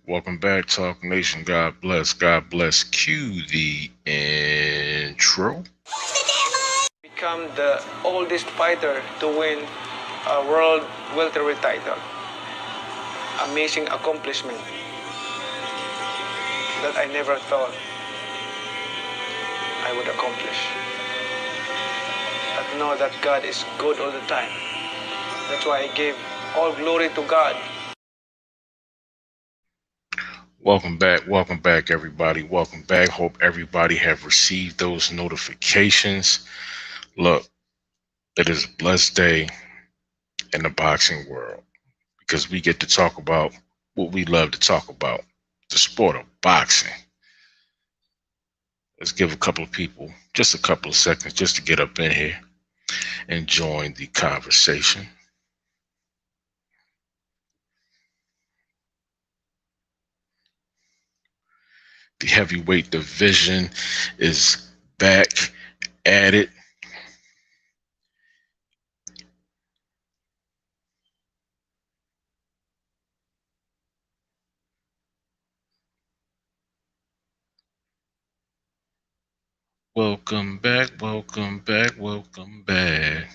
Welcome back, Talk Nation. God bless. God bless. Cue the intro. Become the oldest fighter to win a world welterweight title. Amazing accomplishment that I never thought I would accomplish. But know that God is good all the time. That's why I gave all glory to God. Welcome back, everybody. Welcome back. Hope everybody have received those notifications. Look, it is a blessed day in the boxing world because we get to talk about what we love to talk about, the sport of boxing. Let's give a couple of people just a couple of seconds just to get up in here and join the conversation. The heavyweight division is back at it. Welcome back, welcome back, welcome back.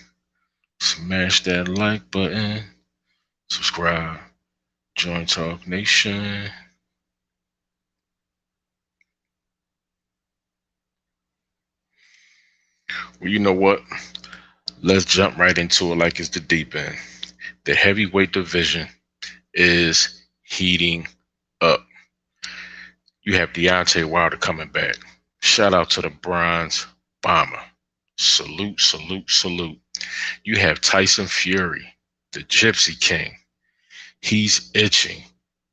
Smash that like button, subscribe, join Talk Nation. Well, you know what? Let's jump right into it like it's the deep end. The heavyweight division is heating up. You have Deontay Wilder coming back. Shout out to the Bronze Bomber. Salute, salute, salute. You have Tyson Fury, the Gypsy King. He's itching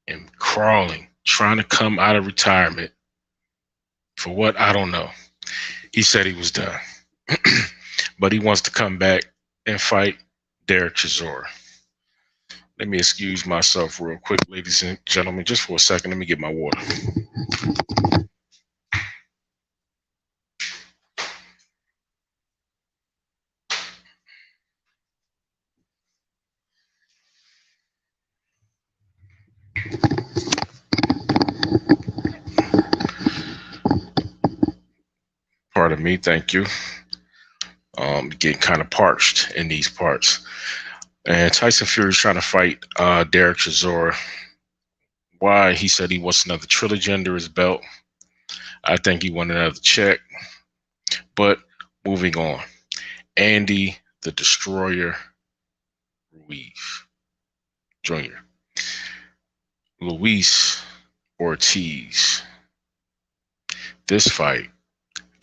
and crawling, trying to come out of retirement. For what? I don't know. He said he was done. But he wants to come back and fight Derek Chisora. Let me excuse myself real quick, ladies and gentlemen, just for a second. Let me get my water. Pardon me, thank you. Getting kind of parched in these parts. And Tyson Fury is trying to fight Derek Chisora. Why? He said he wants another trilogy under his belt. I think he won another check. But moving on. Andy the Destroyer Ruiz Jr. Luis Ortiz. This fight,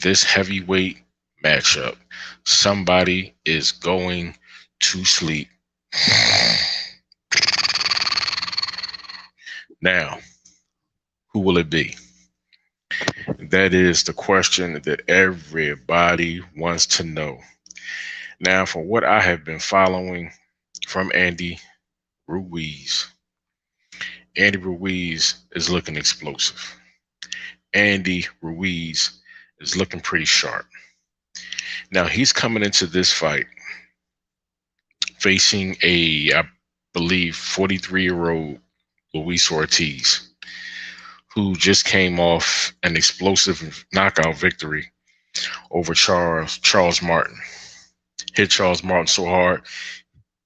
this heavyweight matchup, somebody is going to sleep. Now, who will it be? That is the question that everybody wants to know. Now, from what I have been following from Andy Ruiz, Andy Ruiz is looking explosive. Andy Ruiz is looking pretty sharp. Now, he's coming into this fight facing I believe, 43-year-old Luis Ortiz, who just came off an explosive knockout victory over Charles Martin. Hit Charles Martin so hard,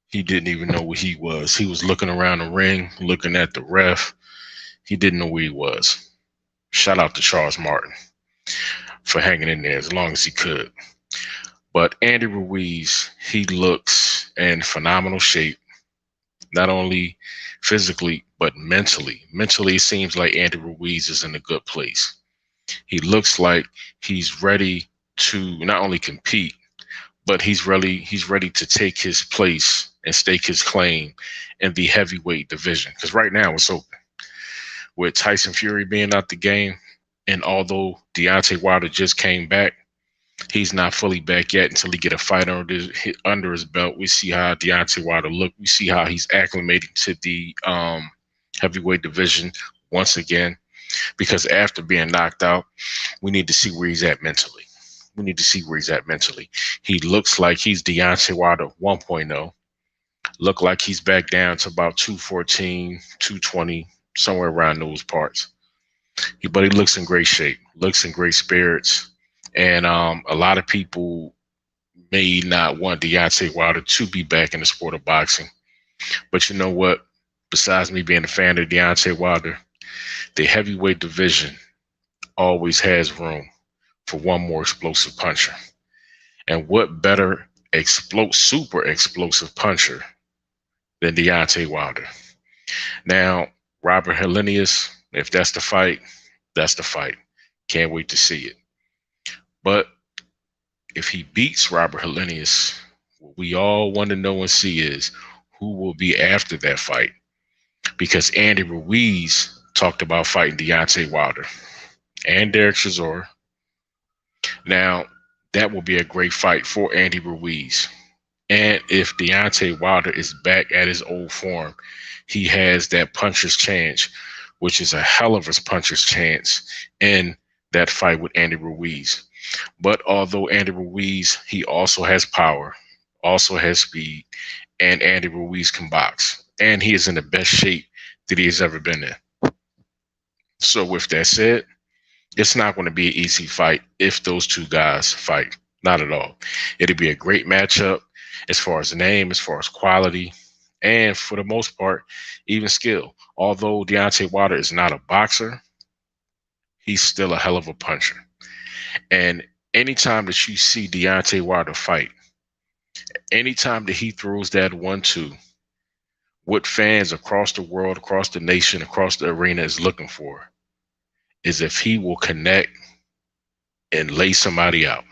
he didn't even know where he was. He was looking around the ring, looking at the ref. He didn't know where he was. Shout out to Charles Martin for hanging in there as long as he could. But Andy Ruiz, he looks in phenomenal shape, not only physically, but mentally. Mentally, it seems like Andy Ruiz is in a good place. He looks like he's ready to not only compete, but he's ready to take his place and stake his claim in the heavyweight division. Because right now it's open. With Tyson Fury being out the game, and although Deontay Wilder just came back, he's not fully back yet until he get a fight under his belt. We see how Deontay Wilder look. We see how he's acclimating to the heavyweight division once again. Because after being knocked out, we need to see where he's at mentally. He looks like he's Deontay Wilder 1.0. Look like he's back down to about 214, 220, somewhere around those parts. But he looks in great shape, looks in great spirits. And a lot of people may not want Deontay Wilder to be back in the sport of boxing. But you know what? Besides me being a fan of Deontay Wilder, the heavyweight division always has room for one more explosive puncher. And what better super explosive puncher than Deontay Wilder? Now, Robert Helenius, if that's the fight, that's the fight. Can't wait to see it. But if he beats Robert Helenius, what we all want to know and see is who will be after that fight. Because Andy Ruiz talked about fighting Deontay Wilder and Derek Chisora. Now, that will be a great fight for Andy Ruiz. And if Deontay Wilder is back at his old form, he has that puncher's chance, which is a hell of a puncher's chance in that fight with Andy Ruiz. But although Andy Ruiz, he also has power, also has speed, and Andy Ruiz can box. And he is in the best shape that he has ever been in. So with that said, it's not going to be an easy fight if those two guys fight. Not at all. It'll be a great matchup as far as name, as far as quality, and for the most part, even skill. Although Deontay Wilder is not a boxer, he's still a hell of a puncher. And anytime that you see Deontay Wilder fight, anytime that he throws that 1-2, what fans across the world, across the nation, across the arena is looking for is if he will connect and lay somebody out.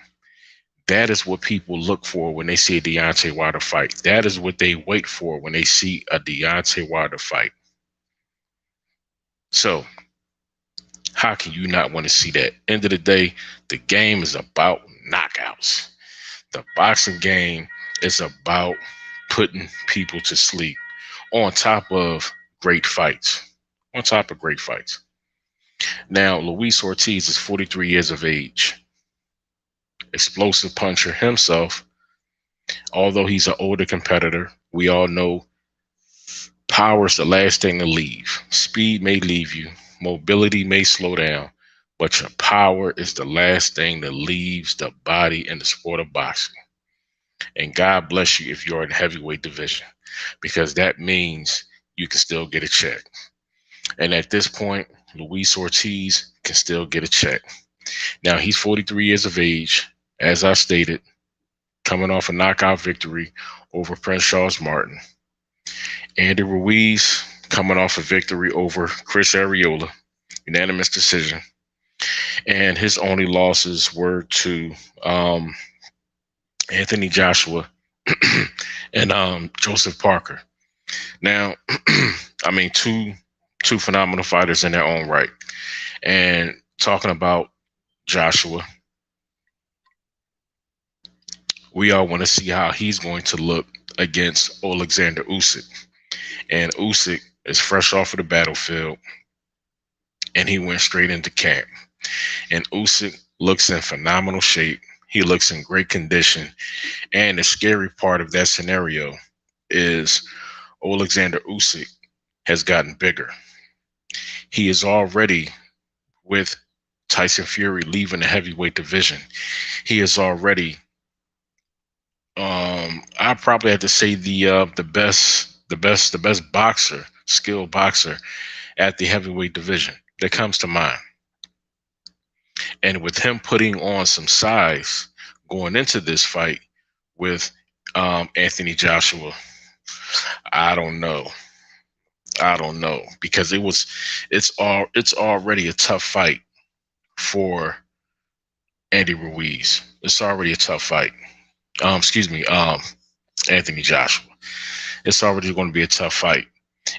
That is what people look for when they see a Deontay Wilder fight. That is what they wait for when they see a Deontay Wilder fight. So, how can you not want to see that? End of the day, the game is about knockouts. The boxing game is about putting people to sleep on top of great fights. On top of great fights. Now, Luis Ortiz is 43 years of age. Explosive puncher himself. Although he's an older competitor, we all know power is the last thing to leave. Speed may leave you. Mobility may slow down. But your power is the last thing that leaves the body in the sport of boxing. And God bless you if you're in the heavyweight division, because that means you can still get a check. And at this point, Luis Ortiz can still get a check. Now, he's 43 years of age, as I stated, coming off a knockout victory over Prince Charles Martin. Andy Ruiz coming off a victory over Chris Arreola, unanimous decision. And his only losses were to Anthony Joshua and Joseph Parker. Now, I mean, two phenomenal fighters in their own right. And talking about Joshua, we all want to see how he's going to look against Oleksandrusyk. And Usyk is fresh off of the battlefield, and he went straight into camp. And Usyk looks in phenomenal shape. He looks in great condition. And the scary part of that scenario is Oleksandrusyk has gotten bigger. He is already, with Tyson Fury leaving the heavyweight division, he is already, I probably have to say the best boxer, skilled boxer at the heavyweight division that comes to mind. And with him putting on some size going into this fight with Anthony Joshua, I don't know, because it's already a tough fight for Andy Ruiz. It's already a tough fight. Anthony Joshua. It's already going to be a tough fight.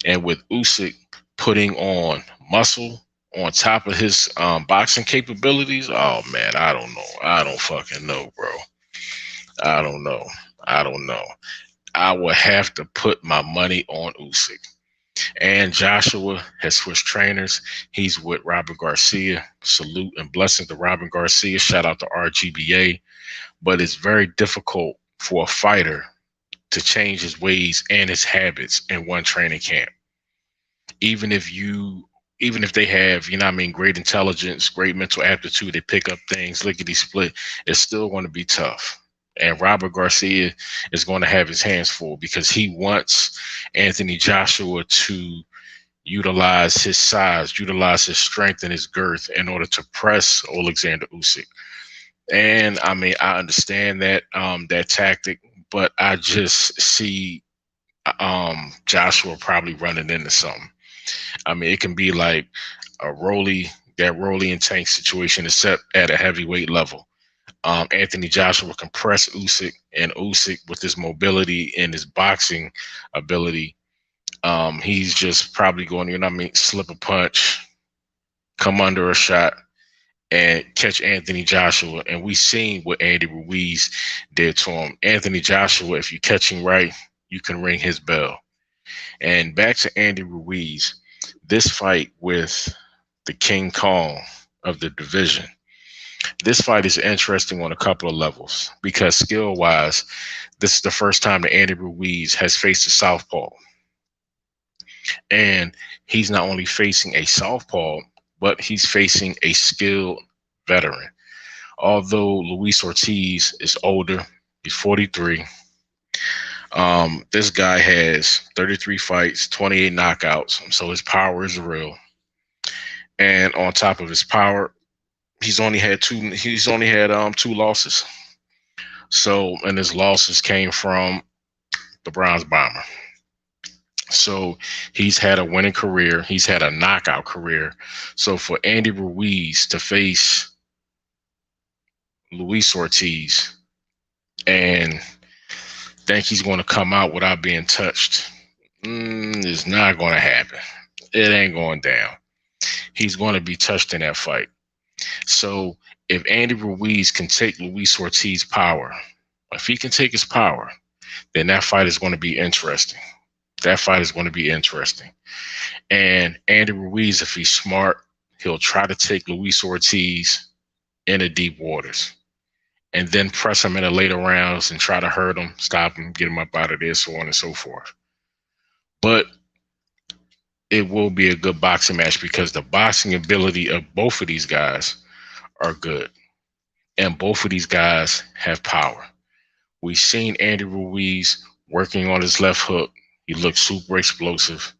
And with Usyk putting on muscle on top of his boxing capabilities, oh man, I don't know. I don't fucking know, bro. I don't know. I will have to put my money on Usyk. And Joshua has switched trainers. He's with Robert Garcia. Salute and blessing to Robert Garcia. Shout out to RGBA. But it's very difficult for a fighter to change his ways and his habits in one training camp. even if they have, you know what I mean, great intelligence, great mental aptitude, they pick up things, lickety split, it's still going to be tough. And Robert Garcia is going to have his hands full because he wants Anthony Joshua to utilize his size, utilize his strength and his girth in order to press Usyk. And I mean, I understand that that tactic, but I just see Joshua probably running into something. I mean, it can be like that Rolly and Tank situation is set at a heavyweight level. Anthony Joshua can press Usyk, and Usyk with his mobility and his boxing ability, he's just probably going, you know what I mean, slip a punch, come under a shot, and catch Anthony Joshua. And we seen what Andy Ruiz did to him. Anthony Joshua, if you catch him right, you can ring his bell. And back to Andy Ruiz, this fight with the King Kong of the division. This fight is interesting on a couple of levels because skill-wise, this is the first time that Andy Ruiz has faced a southpaw. And he's not only facing a southpaw, but he's facing a skilled veteran. Although Luis Ortiz is older, he's 43. This guy has 33 fights, 28 knockouts, so his power is real. And on top of his power, he's only had two losses. So, and his losses came from the Bronze Bomber. So he's had a winning career. He's had a knockout career. So for Andy Ruiz to face Luis Ortiz and think he's going to come out without being touched, it's not going to happen. It ain't going down. He's going to be touched in that fight. So if Andy Ruiz can take Luis Ortiz's power, if he can take his power, then that fight is going to be interesting. That fight is going to be interesting. And Andy Ruiz, if he's smart, he'll try to take Luis Ortiz into deep waters and then press him in the later rounds and try to hurt him, stop him, get him up out of there, so on and so forth. But it will be a good boxing match because the boxing ability of both of these guys are good. And both of these guys have power. We've seen Andy Ruiz working on his left hook. He looks super explosive.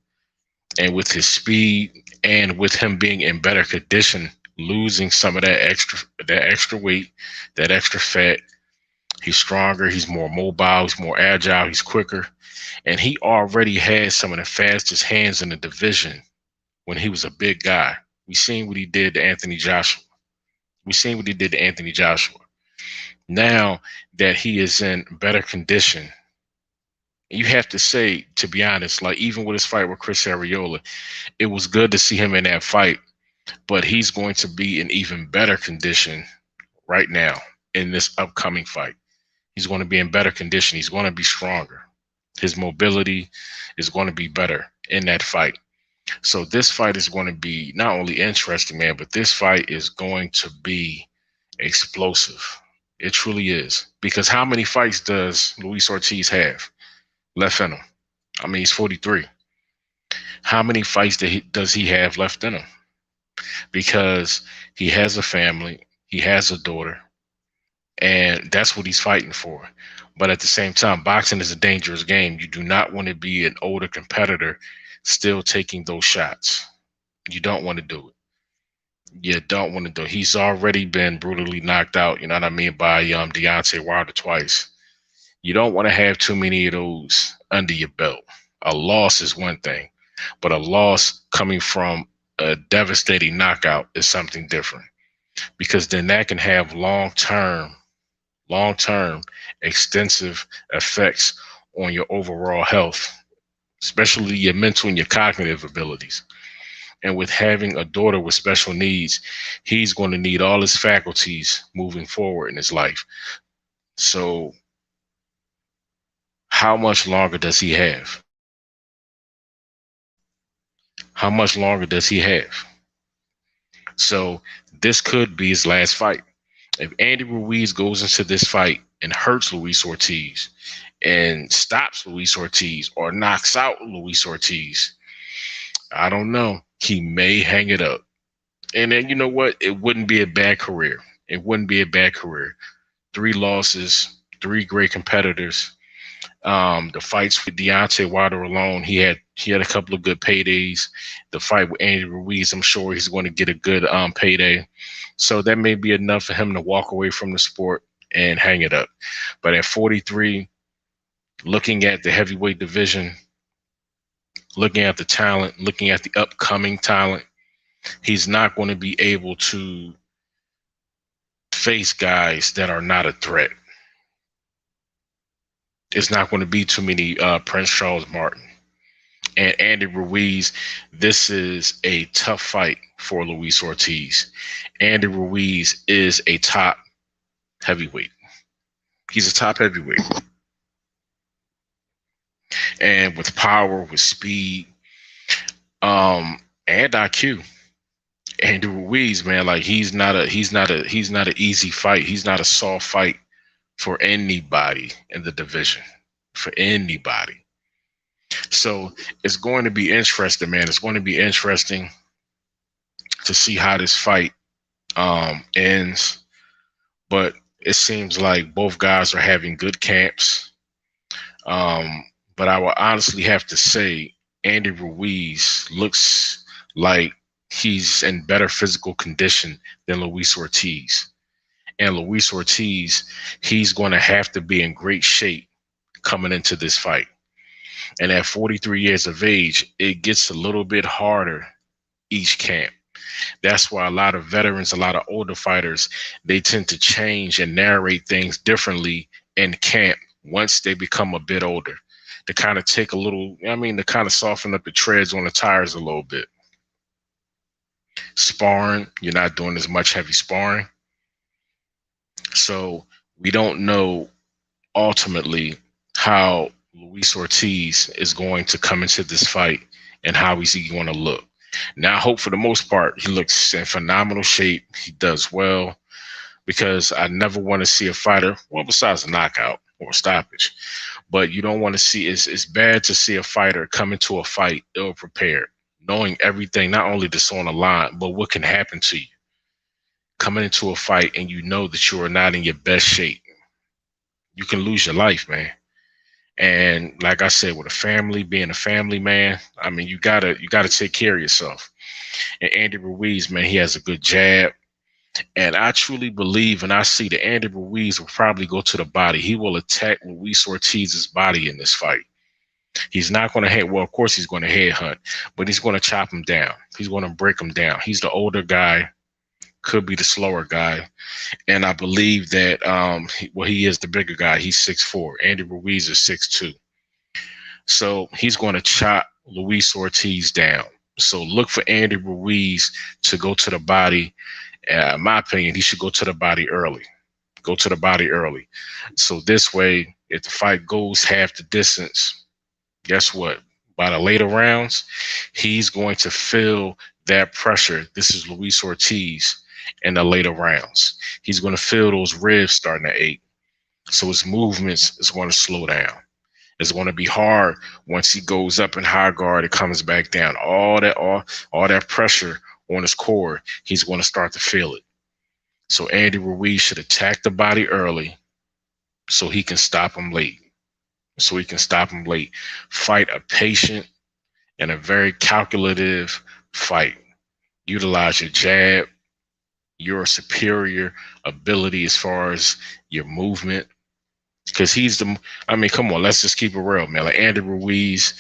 And with his speed and with him being in better condition, losing some of that extra weight, that extra fat, he's stronger, he's more mobile, he's more agile, he's quicker. And he already has some of the fastest hands in the division when he was a big guy. We seen what he did to Anthony Joshua. Now that he is in better condition, you have to say, to be honest, like even with his fight with Chris Arreola, it was good to see him in that fight, but he's going to be in even better condition right now in this upcoming fight. He's going to be in better condition. He's going to be stronger. His mobility is going to be better in that fight. So this fight is going to be not only interesting, man, but this fight is going to be explosive. It truly is. Because how many fights does Luis Ortiz have left in him? I mean, he's 43. How many fights does he have left in him? Because he has a family, he has a daughter, and that's what he's fighting for. But at the same time, boxing is a dangerous game. You do not want to be an older competitor still taking those shots. You don't want to do it. You don't want to do it. He's already been brutally knocked out, you know what I mean, by Deontay Wilder twice. You don't want to have too many of those under your belt. A loss is one thing, but a loss coming from a devastating knockout is something different, because then that can have long-term, extensive effects on your overall health, especially your mental and your cognitive abilities. And with having a daughter with special needs, he's going to need all his faculties moving forward in his life. So how much longer does he have? How much longer does he have? So this could be his last fight. If Andy Ruiz goes into this fight and hurts Luis Ortiz and stops Luis Ortiz or knocks out Luis Ortiz, I don't know. He may hang it up. And then you know what? It wouldn't be a bad career. It wouldn't be a bad career. 3 losses, 3 great competitors. The fights with Deontay Wilder alone, he had a couple of good paydays. The fight with Andy Ruiz, I'm sure he's going to get a good payday. So that may be enough for him to walk away from the sport and hang it up. But at 43, looking at the heavyweight division, looking at the talent, looking at the upcoming talent, he's not going to be able to face guys that are not a threat. It's not going to be too many Prince Charles Martin and Andy Ruiz. This is a tough fight for Luis Ortiz. Andy Ruiz is a top heavyweight. He's a top heavyweight. And with power, with speed, and IQ. Andy Ruiz, man, like he's not an easy fight. He's not a soft fight for anybody in the division, for anybody. So it's going to be interesting, man. It's going to be interesting to see how this fight ends. But it seems like both guys are having good camps. But I will honestly have to say Andy Ruiz looks like he's in better physical condition than Luis Ortiz. And Luis Ortiz, he's going to have to be in great shape coming into this fight. And at 43 years of age, it gets a little bit harder each camp. That's why a lot of veterans, a lot of older fighters, they tend to change and narrate things differently in camp once they become a bit older, to kind of take a little, to kind of soften up the treads on the tires a little bit. Sparring, you're not doing as much heavy sparring. So we don't know ultimately how Luis Ortiz is going to come into this fight and how is he going to look. Now, I hope for the most part he looks in phenomenal shape. He does well, because I never want to see a fighter, well, besides a knockout or a stoppage, but you don't want to see, it's bad to see a fighter come into a fight ill-prepared, knowing everything, not only that's on the line, but what can happen to you. Coming into a fight and you know that you are not in your best shape, you can lose your life, man. And like I said, with a family, being a family man, you gotta take care of yourself. And Andy Ruiz, man, he has a good jab. And I truly believe, and I see that Andy Ruiz will probably go to the body. He will attack Luis Ortiz's body in this fight. He's not going to well, of course he's going to headhunt, but he's going to chop him down. He's going to break him down. He's the older guy, could be the slower guy. And I believe that, he is the bigger guy. He's 6'4". Andy Ruiz is 6'2". So he's going to chop Luis Ortiz down. So look for Andy Ruiz to go to the body. In my opinion, he should go to the body early. Go to the body early. So this way, if the fight goes half the distance, guess what? By the later rounds, he's going to feel that pressure. This is Luis Ortiz in the later rounds. He's going to feel those ribs starting to ache. So his movements is going to slow down. It's going to be hard once he goes up in high guard, it comes back down. All that pressure on his core, he's going to start to feel it. So Andy Ruiz should attack the body early so he can stop him late. Fight a patient and a very calculative fight. Utilize your jab, your superior ability as far as your movement. Because he's come on, let's just keep it real, man. Like Andy Ruiz,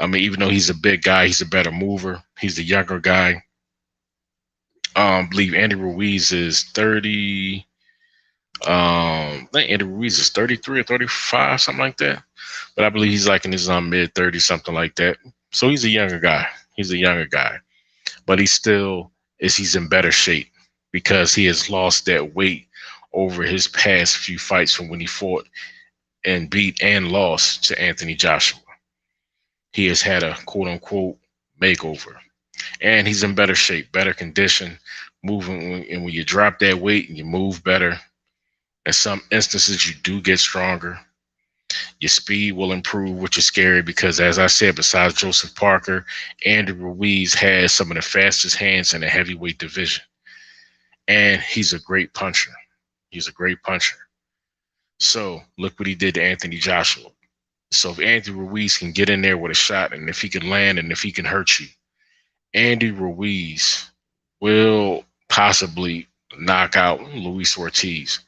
even though he's a big guy, he's a better mover. He's the younger guy. I believe Andy Ruiz is 30. I think Andy Ruiz is 33 or 35, something like that. But I believe he's like in his mid-30s, something like that. So he's a younger guy. But he's in better shape because he has lost that weight over his past few fights from when he fought and beat and lost to Anthony Joshua. He has had a quote-unquote makeover. And he's in better shape, better condition, moving. And when you drop that weight and you move better, in some instances you do get stronger. Your speed will improve, which is scary because, as I said, besides Joseph Parker, Andy Ruiz has some of the fastest hands in the heavyweight division. And he's a great puncher. He's a great puncher. So look what he did to Anthony Joshua. So if Andy Ruiz can get in there with a shot, and if he can land, and if he can hurt you, Andy Ruiz will possibly knock out Luis Ortiz.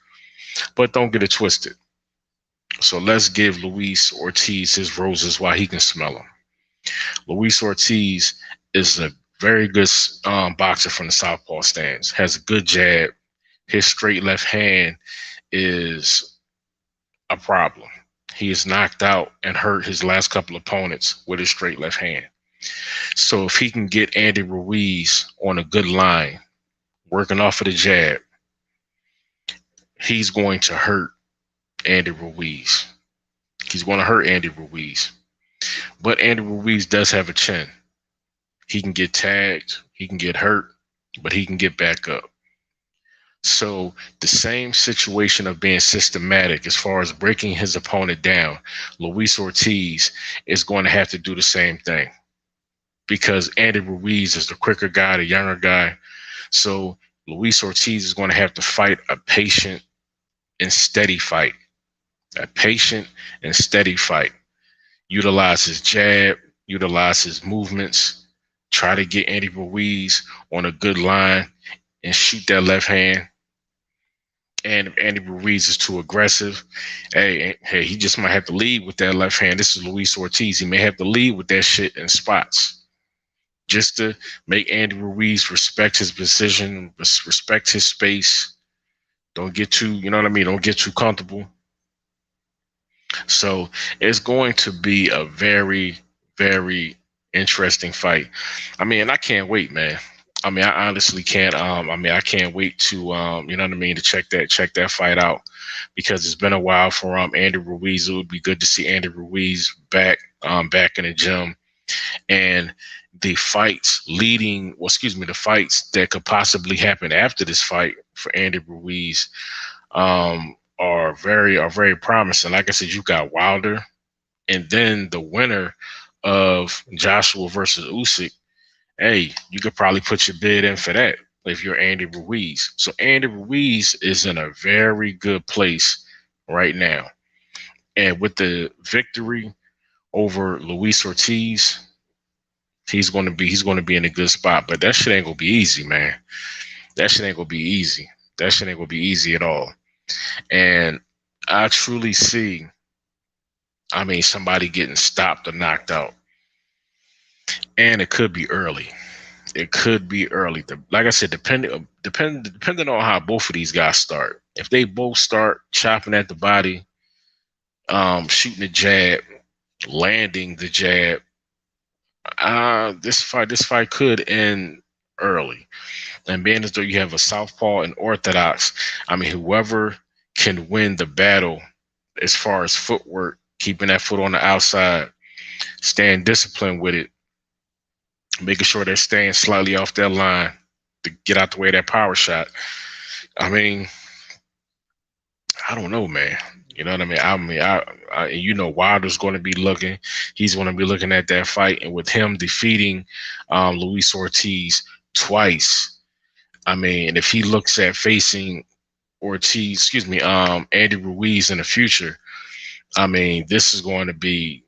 But don't get it twisted. So let's give Luis Ortiz his roses while he can smell them. Luis Ortiz is a very good boxer from the southpaw stance, has a good jab. His straight left hand is a problem. He has knocked out and hurt his last couple opponents with his straight left hand. So if he can get Andy Ruiz on a good line, working off of the jab, he's going to hurt Andy Ruiz. He's going to hurt Andy Ruiz. But Andy Ruiz does have a chin. He can get tagged, he can get hurt, but he can get back up. So the same situation of being systematic as far as breaking his opponent down, Luis Ortiz is going to have to do the same thing, because Andy Ruiz is the quicker guy, the younger guy. So Luis Ortiz is going to have to fight a patient and steady fight. A patient and steady fight. Utilize his jab, utilize his movements, try to get Andy Ruiz on a good line and shoot that left hand. And if Andy Ruiz is too aggressive, hey, he just might have to lead with that left hand. This is Luis Ortiz. He may have to lead with that shit in spots just to make Andy Ruiz respect his position, respect his space. Don't get too, you know what I mean? Don't get too comfortable. So it's going to be a very, very interesting fight. I mean, and I can't wait, man. I mean, I honestly can't. I can't wait to, you know what I mean, to check that fight out, because it's been a while for Andy Ruiz. It would be good to see Andy Ruiz back in the gym, and the fights the fights that could possibly happen after this fight for Andy Ruiz are very promising. Like I said, you got Wilder, and then the winner of Joshua versus Usyk. Hey, you could probably put your bid in for that if you're Andy Ruiz. So Andy Ruiz is in a very good place right now. And with the victory over Luis Ortiz, he's going to be in a good spot. But that shit ain't going to be easy, man. That shit ain't going to be easy. That shit ain't going to be easy at all. And I truly see, I mean, somebody getting stopped or knocked out. And it could be early. It could be early. Like I said, depending on how both of these guys start. If they both start chopping at the body, shooting the jab, landing the jab, this fight could end early. And being as though you have a southpaw and orthodox, I mean, whoever can win the battle as far as footwork, keeping that foot on the outside, staying disciplined with it, making sure they're staying slightly off that line to get out the way of that power shot. I mean, I don't know, man. You know what I mean? I you know, Wilder's going to be looking. He's going to be looking at that fight, and with him defeating Luis Ortiz twice, I mean, and if he looks at facing Andy Ruiz in the future, I mean, this is going to be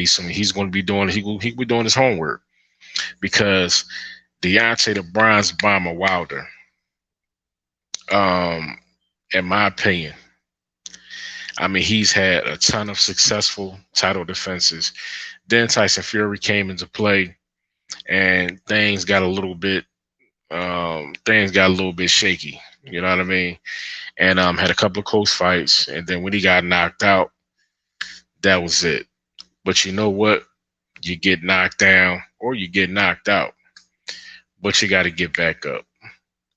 something he's going to be doing. He'll be doing his homework, because Deontay the Bronze Bomber Wilder, in my opinion, I mean, he's had a ton of successful title defenses. Then Tyson Fury came into play, and things got a little bit shaky. You know what I mean? And had a couple of close fights, and then when he got knocked out, that was it. But you know what? You get knocked down or you get knocked out, but you got to get back up.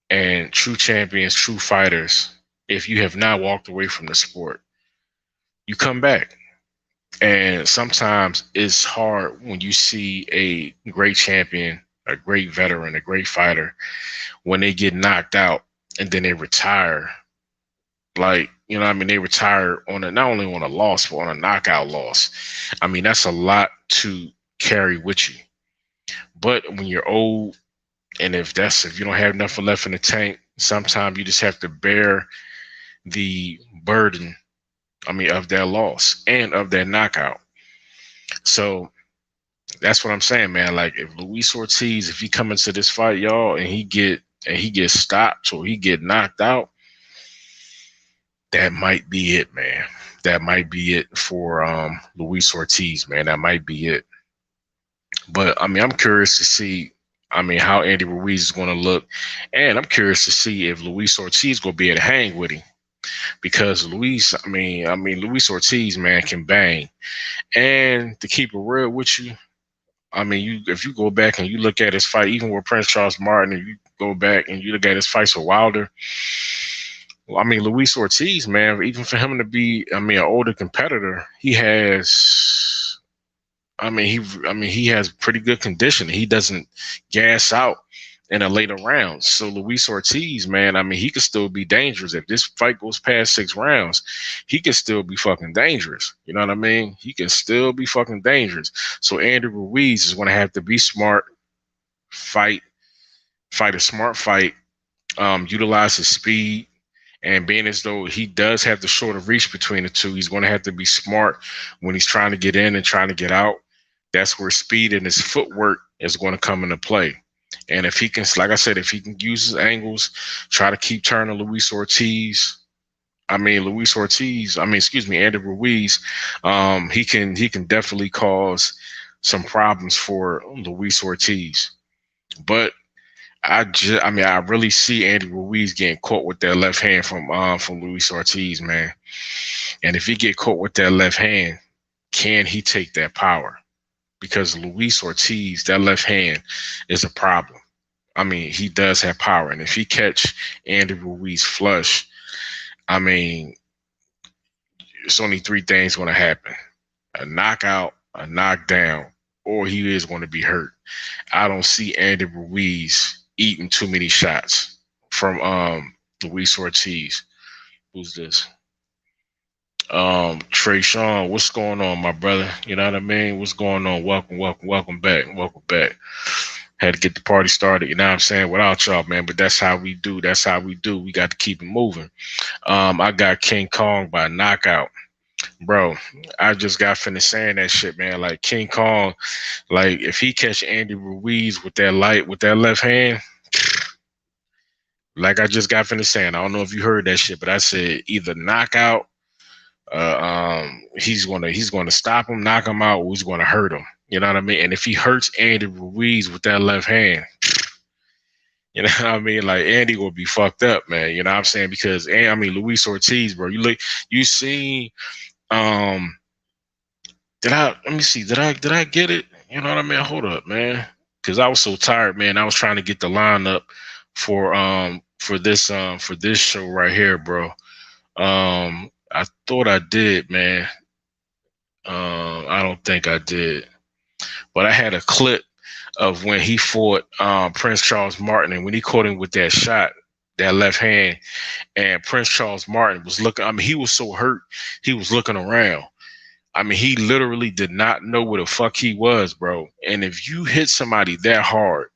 And true champions, true fighters, if you have not walked away from the sport, you come back. And sometimes it's hard when you see a great champion, a great veteran, a great fighter, when they get knocked out and then they retire Like, you know what I mean? They retired on a, not only on a loss, but on a knockout loss. I mean, that's a lot to carry with you. But when you're old, and if you don't have nothing left in the tank, sometimes you just have to bear the burden, I mean, of that loss and of that knockout. So that's what I'm saying, man. Like, if Luis Ortiz, if he come into this fight, y'all, and he gets stopped or he get knocked out, that might be it, man. That might be it for Luis Ortiz, man. That might be it. But I mean, I'm curious to see, I mean, how Andy Ruiz is going to look, and I'm curious to see if Luis Ortiz going to be able to hang with him, because Luis, Luis Ortiz, man, can bang. And to keep it real with you, I mean, if you go back and you look at his fight, even with Prince Charles Martin, and you go back and you look at his fights with Wilder, well, I mean, Luis Ortiz, man, even for him to be, I mean, an older competitor, he has, he has pretty good condition. He doesn't gas out in the later rounds. So Luis Ortiz, man, I mean, he could still be dangerous. If this fight goes past 6 rounds, he could still be fucking dangerous. You know what I mean? He can still be fucking dangerous. So Andy Ruiz is going to have to be smart, fight a smart fight, utilize his speed. And being as though he does have the shorter reach between the two, he's going to have to be smart when he's trying to get in and trying to get out. That's where speed and his footwork is going to come into play. And if he can, like I said, if he can use his angles, try to keep turning Andy Ruiz, he can definitely cause some problems for Luis Ortiz. But I really see Andy Ruiz getting caught with that left hand from Luis Ortiz, man. And if he get caught with that left hand, can he take that power? Because Luis Ortiz, that left hand is a problem. I mean, he does have power. And if he catch Andy Ruiz flush, I mean, it's only 3 things going to happen: a knockout, a knockdown, or he is going to be hurt. I don't see Andy Ruiz eating too many shots from Luis Ortiz. Who's this? Trey Sean, what's going on, my brother? You know what I mean? What's going on? Welcome back. Had to get the party started, you know what I'm saying, without y'all, man. But that's how we do. We got to keep it moving. I got King Kong by knockout. Bro, I just got finished saying that shit, man. Like, King Kong, like, if he catch Andy Ruiz with that left hand, like I just got finished saying, I don't know if you heard that shit, but I said either knockout, he's gonna stop him, knock him out, or he's gonna hurt him. You know what I mean? And if he hurts Andy Ruiz with that left hand, you know what I mean? Like, Andy will be fucked up, man. You know what I'm saying? Because Luis Ortiz, bro, you seen did I get it? You know what I mean? Hold up, man. Because I was so tired, man. I was trying to get the lineup for this show right here, bro. I thought I did, man. I don't think I did. But I had a clip of when he fought Prince Charles Martin, and when he caught him with that shot, that left hand, and Prince Charles Martin was looking, I mean, he was so hurt, he was looking around. I mean, he literally did not know where the fuck he was, bro. And if you hit somebody that hard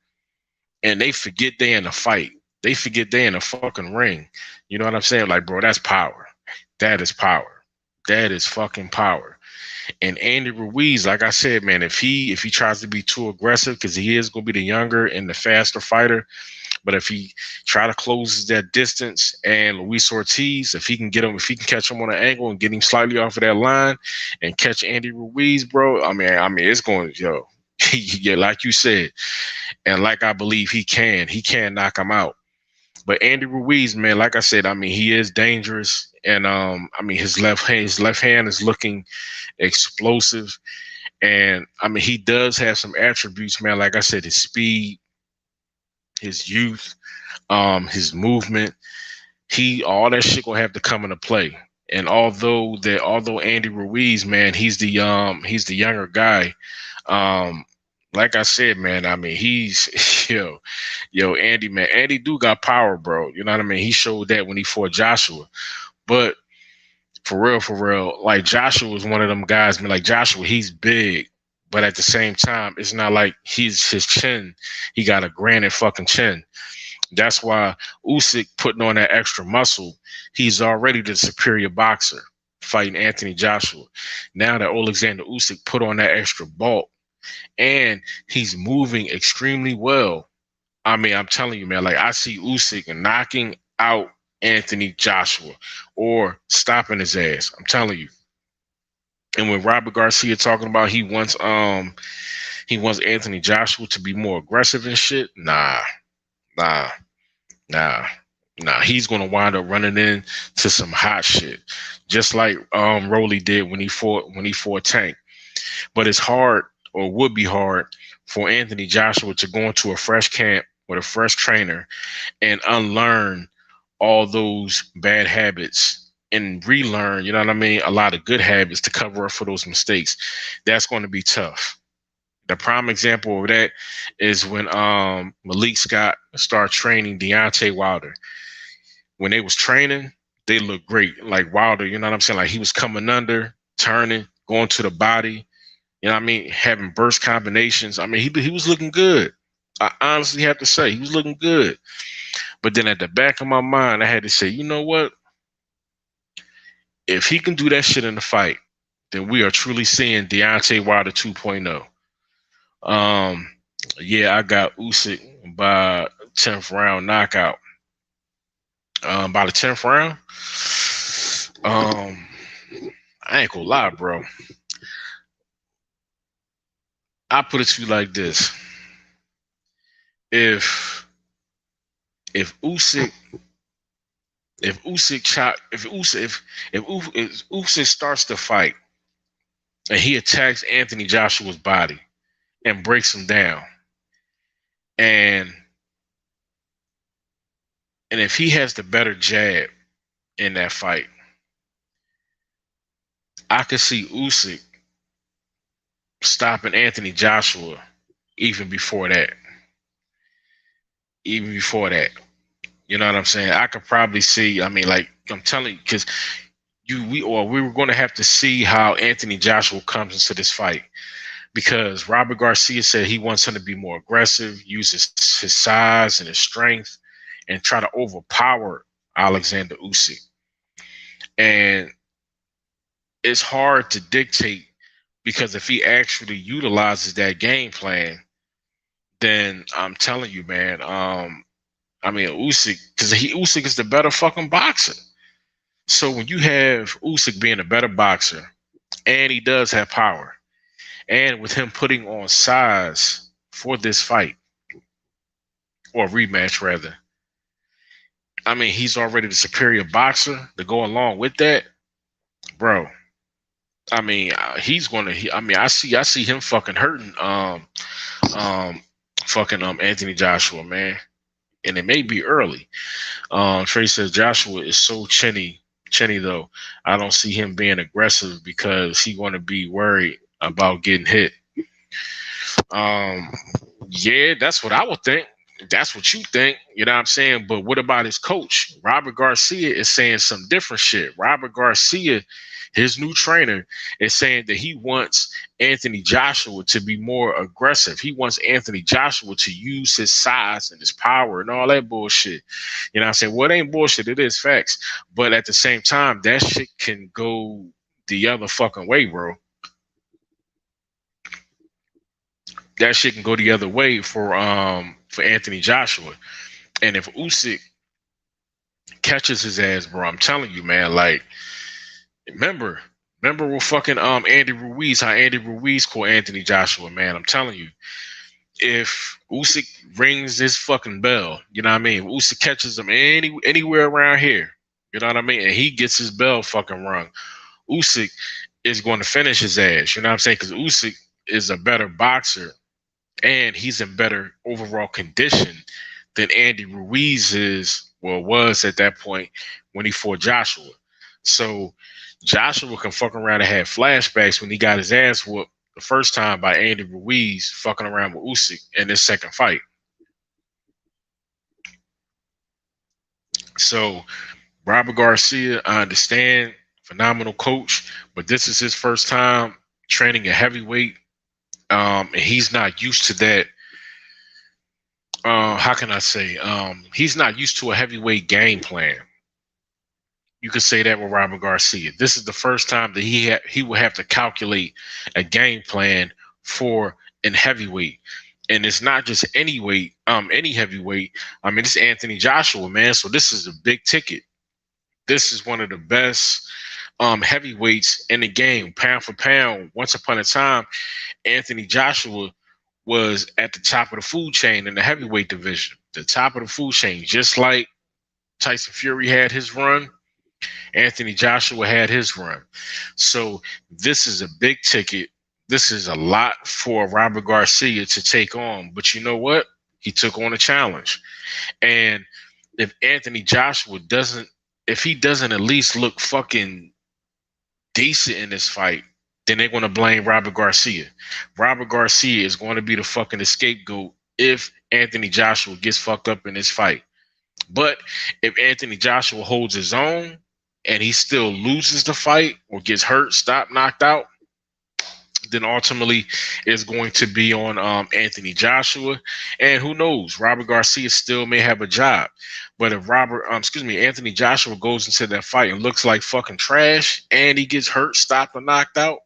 and they forget they in a fight, they forget they in a fucking ring, you know what I'm saying? Like, bro, that's power. That is power. That is fucking power. And Andy Ruiz, like I said, man, if he tries to be too aggressive, because he is going to be the younger and the faster fighter, but if he try to close that distance, and Luis Ortiz, if he can catch him on an angle and get him slightly off of that line and catch Andy Ruiz, bro, I mean, it's going, yeah, like you said, and like I believe he can knock him out. But Andy Ruiz, man, like I said, I mean, he is dangerous. And his left hand is looking explosive. And I mean, he does have some attributes, man. Like I said, his speed, his youth, his movement, all that shit gonna have to come into play. And although Andy Ruiz, man, he's the younger guy. Like I said, man, I mean, he's Andy, man. Andy do got power, bro. You know what I mean? He showed that when he fought Joshua. But for real, like Joshua was one of them guys. I mean, like Joshua, he's big, but at the same time, it's not like his chin. He got a granite fucking chin. That's why Usyk putting on that extra muscle. He's already the superior boxer fighting Anthony Joshua. Now that Oleksandr Usyk put on that extra bulk, and he's moving extremely well. I mean, I'm telling you, man, like I see Usyk knocking out Anthony Joshua or stopping his ass. I'm telling you. And when Robert Garcia talking about he wants Anthony Joshua to be more aggressive and shit, nah. He's gonna wind up running into some hot shit, just like Rolly did when he fought Tank. But it's hard, or would be hard, for Anthony Joshua to go into a fresh camp with a fresh trainer and unlearn all those bad habits and relearn, you know what I mean, a lot of good habits to cover up for those mistakes. That's going to be tough. The prime example of that is when Malik Scott started training Deontay Wilder. When they was training, they looked great. Like Wilder, you know what I'm saying? Like he was coming under, turning, going to the body, you know what I mean? Having burst combinations. I mean, he was looking good. I honestly have to say, he was looking good. But then at the back of my mind, I had to say, you know what? If he can do that shit in the fight, then we are truly seeing Deontay Wilder 2.0. Yeah, I got Usyk by 10th round knockout. By the 10th round, I ain't gonna lie, bro. I put it to you like this: if Usyk starts the fight and he attacks Anthony Joshua's body and breaks him down, and if he has the better jab in that fight, I could see Usyk stopping Anthony Joshua even before that. You know what I'm saying? I could probably see, I mean, like I'm telling you, because we were going to have to see how Anthony Joshua comes into this fight, because Robert Garcia said he wants him to be more aggressive, use his size and his strength, and try to overpower Oleksandr Usyk. And it's hard to dictate, because if he actually utilizes that game plan, then I'm telling you, man, I mean, Usyk, because Usyk is the better fucking boxer. So when you have Usyk being a better boxer, and he does have power, and with him putting on size for this fight, or rematch rather, I mean, he's already the superior boxer. To go along with that, bro, I mean, he's gonna. I see him fucking hurting, Anthony Joshua, man, and it may be early. Trey says Joshua is so chinny though. I don't see him being aggressive because he going to be worried about getting hit. Yeah, that's what I would think. That's what you think, you know what I'm saying? But what about his coach? Robert Garcia is saying some different shit. Robert Garcia, his new trainer, is saying that he wants Anthony Joshua to be more aggressive. He wants Anthony Joshua to use his size and his power and all that bullshit. You know what I'm saying? Well, it ain't bullshit. It is facts. But at the same time, that shit can go the other fucking way, bro. That shit can go the other way for Anthony Joshua. And if Usyk catches his ass, bro, I'm telling you, man, like, remember with fucking Andy Ruiz, how Andy Ruiz called Anthony Joshua, man. I'm telling you, if Usyk rings this fucking bell, you know what I mean? Usyk catches him anywhere around here, you know what I mean? And he gets his bell fucking rung, Usyk is going to finish his ass, you know what I'm saying? Because Usyk is a better boxer, and he's in better overall condition than Andy Ruiz was at that point when he fought Joshua. So Joshua can fuck around and have flashbacks when he got his ass whooped the first time by Andy Ruiz fucking around with Usyk in this second fight. So Robert Garcia, I understand, phenomenal coach, but this is his first time training a heavyweight. And he's not used to that. How can I say? He's not used to a heavyweight game plan. You could say that with Robert Garcia. This is the first time that he will have to calculate a game plan for an heavyweight. And it's not just any weight, any heavyweight. I mean, it's Anthony Joshua, man. So this is a big ticket. This is one of the best heavyweights in the game, pound for pound. Once upon a time, Anthony Joshua was at the top of the food chain in the heavyweight division, the top of the food chain, just like Tyson Fury had his run. Anthony Joshua had his run. So this is a big ticket. This is a lot for Robert Garcia to take on. But you know what? He took on a challenge. And if Anthony Joshua doesn't, if he doesn't at least look fucking decent in this fight, then they're going to blame Robert Garcia. Robert Garcia is going to be the fucking scapegoat if Anthony Joshua gets fucked up in this fight. But if Anthony Joshua holds his own and he still loses the fight or gets hurt, stopped, knocked out, then ultimately it's going to be on Anthony Joshua. And who knows, Robert Garcia still may have a job. But if Anthony Joshua goes into that fight and looks like fucking trash and he gets hurt, stopped, or knocked out,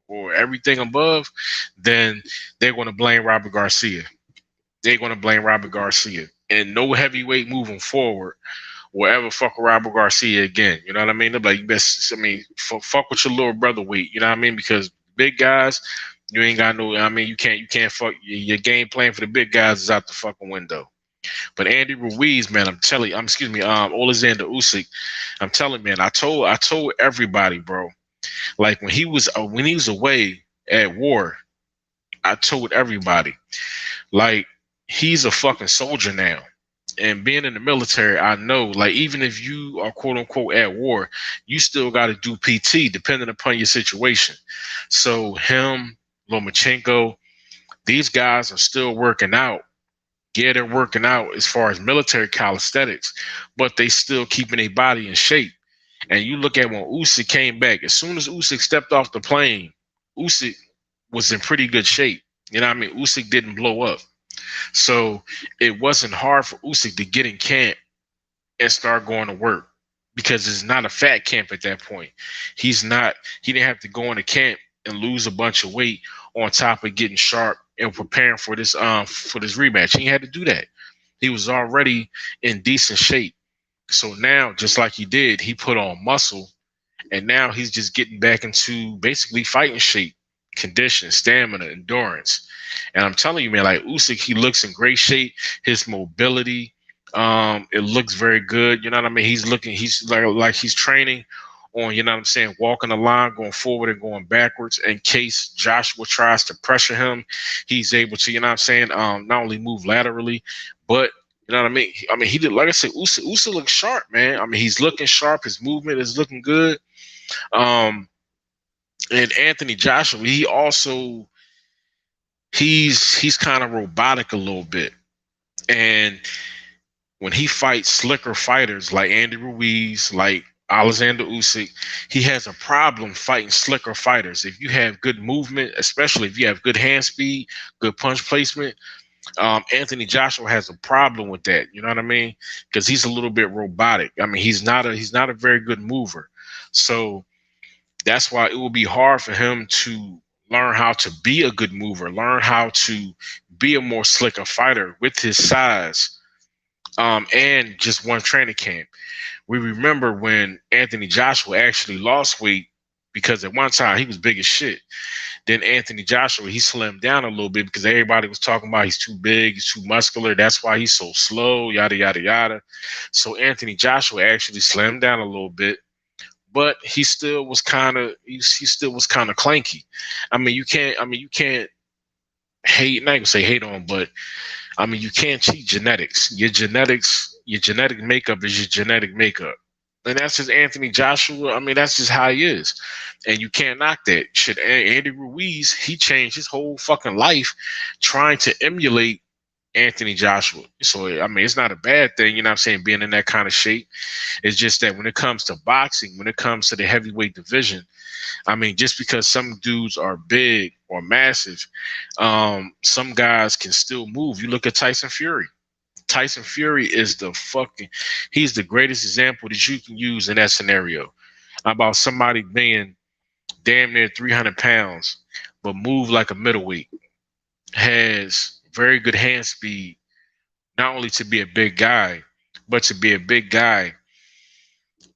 or everything above, then they're going to blame Robert Garcia. They're going to blame Robert Garcia. And no heavyweight moving forward will ever fuck with Robert Garcia again. You know what I mean? They're like, fuck with your little brother weight. You know what I mean? Because big guys, you ain't got no, you can't fuck, your game plan for the big guys is out the fucking window. But Andy Ruiz, man, Oleksandr Usyk, I'm telling you, man, I told everybody, bro, like when he was away at war, I told everybody, like, he's a fucking soldier now. And being in the military, I know, like, even if you are quote unquote at war, you still got to do PT depending upon your situation. So him, Lomachenko, these guys are still working out. Yeah, they're working out as far as military calisthenics, but they still keeping their body in shape. And you look at when Usyk came back, as soon as Usyk stepped off the plane, Usyk was in pretty good shape. You know what I mean? Usyk didn't blow up. So it wasn't hard for Usyk to get in camp and start going to work because it's not a fat camp at that point. He didn't have to go into camp and lose a bunch of weight on top of getting sharp and preparing for this rematch. He had to do that. He was already in decent shape. So now, just like he did, he put on muscle, and now he's just getting back into basically fighting shape, condition, stamina, endurance. And I'm telling you, man, like Usyk, he looks in great shape. His mobility, it looks very good. You know what I mean? He's like he's training on, you know what I'm saying, walking the line, going forward and going backwards. In case Joshua tries to pressure him, he's able to, you know what I'm saying, not only move laterally, but you know what I mean? I mean, he did, like I said, Usyk looks sharp, man. I mean, he's looking sharp. His movement is looking good. And Anthony Joshua, he's kind of robotic a little bit. And when he fights slicker fighters like Andy Ruiz, like Oleksandr Usyk, he has a problem fighting slicker fighters. If you have good movement, especially if you have good hand speed, good punch placement, Anthony Joshua has a problem with that. You know what I mean? Because he's a little bit robotic. I mean, he's not a very good mover. So that's why it will be hard for him to learn how to be a good mover, learn how to be a more slicker fighter with his size, and just one training camp. We remember when Anthony Joshua actually lost weight because at one time he was big as shit. Then Anthony Joshua, he slimmed down a little bit because everybody was talking about he's too big, he's too muscular. That's why he's so slow, yada, yada, yada. So Anthony Joshua actually slimmed down a little bit, but he still was kind of clanky. I mean, you can't hate, not even say hate on, but I mean, you can't cheat genetics. Your genetic makeup is your genetic makeup. And that's just Anthony Joshua. I mean, that's just how he is. And you can't knock that shit. Andy Ruiz, he changed his whole fucking life trying to emulate Anthony Joshua. So I mean, it's not a bad thing, you know what I'm saying, being in that kind of shape. It's just that when it comes to boxing, when it comes to the heavyweight division, I mean, just because some dudes are big or massive, some guys can still move. You look at Tyson Fury. Tyson Fury is he's the greatest example that you can use in that scenario about somebody being damn near 300 pounds, but move like a middleweight, has very good hand speed, not only to be a big guy, but to be a big guy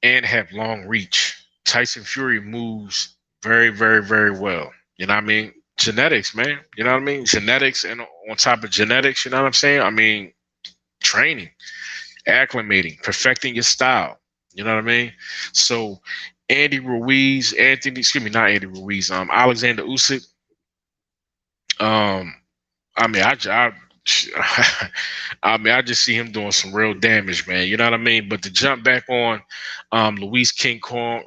and have long reach. Tyson Fury moves very, very, very well. You know what I mean? Genetics, man. You know what I mean? Genetics, and on top of genetics, you know what I'm saying? I mean, training, acclimating, perfecting your style. You know what I mean? So not Andy Ruiz, Alexander Usyk. Um, I mean, I mean, I just see him doing some real damage, man. You know what I mean? But to jump back on Luis King Kong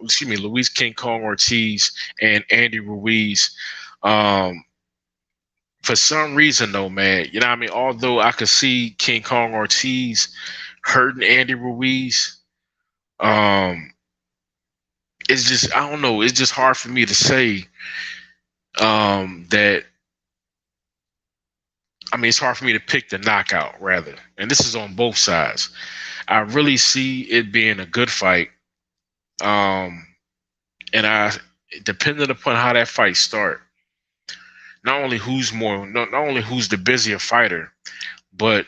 Ortiz and Andy Ruiz, um, for some reason though, man, you know what I mean? Although I could see King Kong Ortiz hurting Andy Ruiz, um, it's just, I don't know, it's just hard for me to say that. I mean, it's hard for me to pick the knockout, rather. And this is on both sides. I really see it being a good fight. Um, and depending upon how that fight start, not only who's the busier fighter, but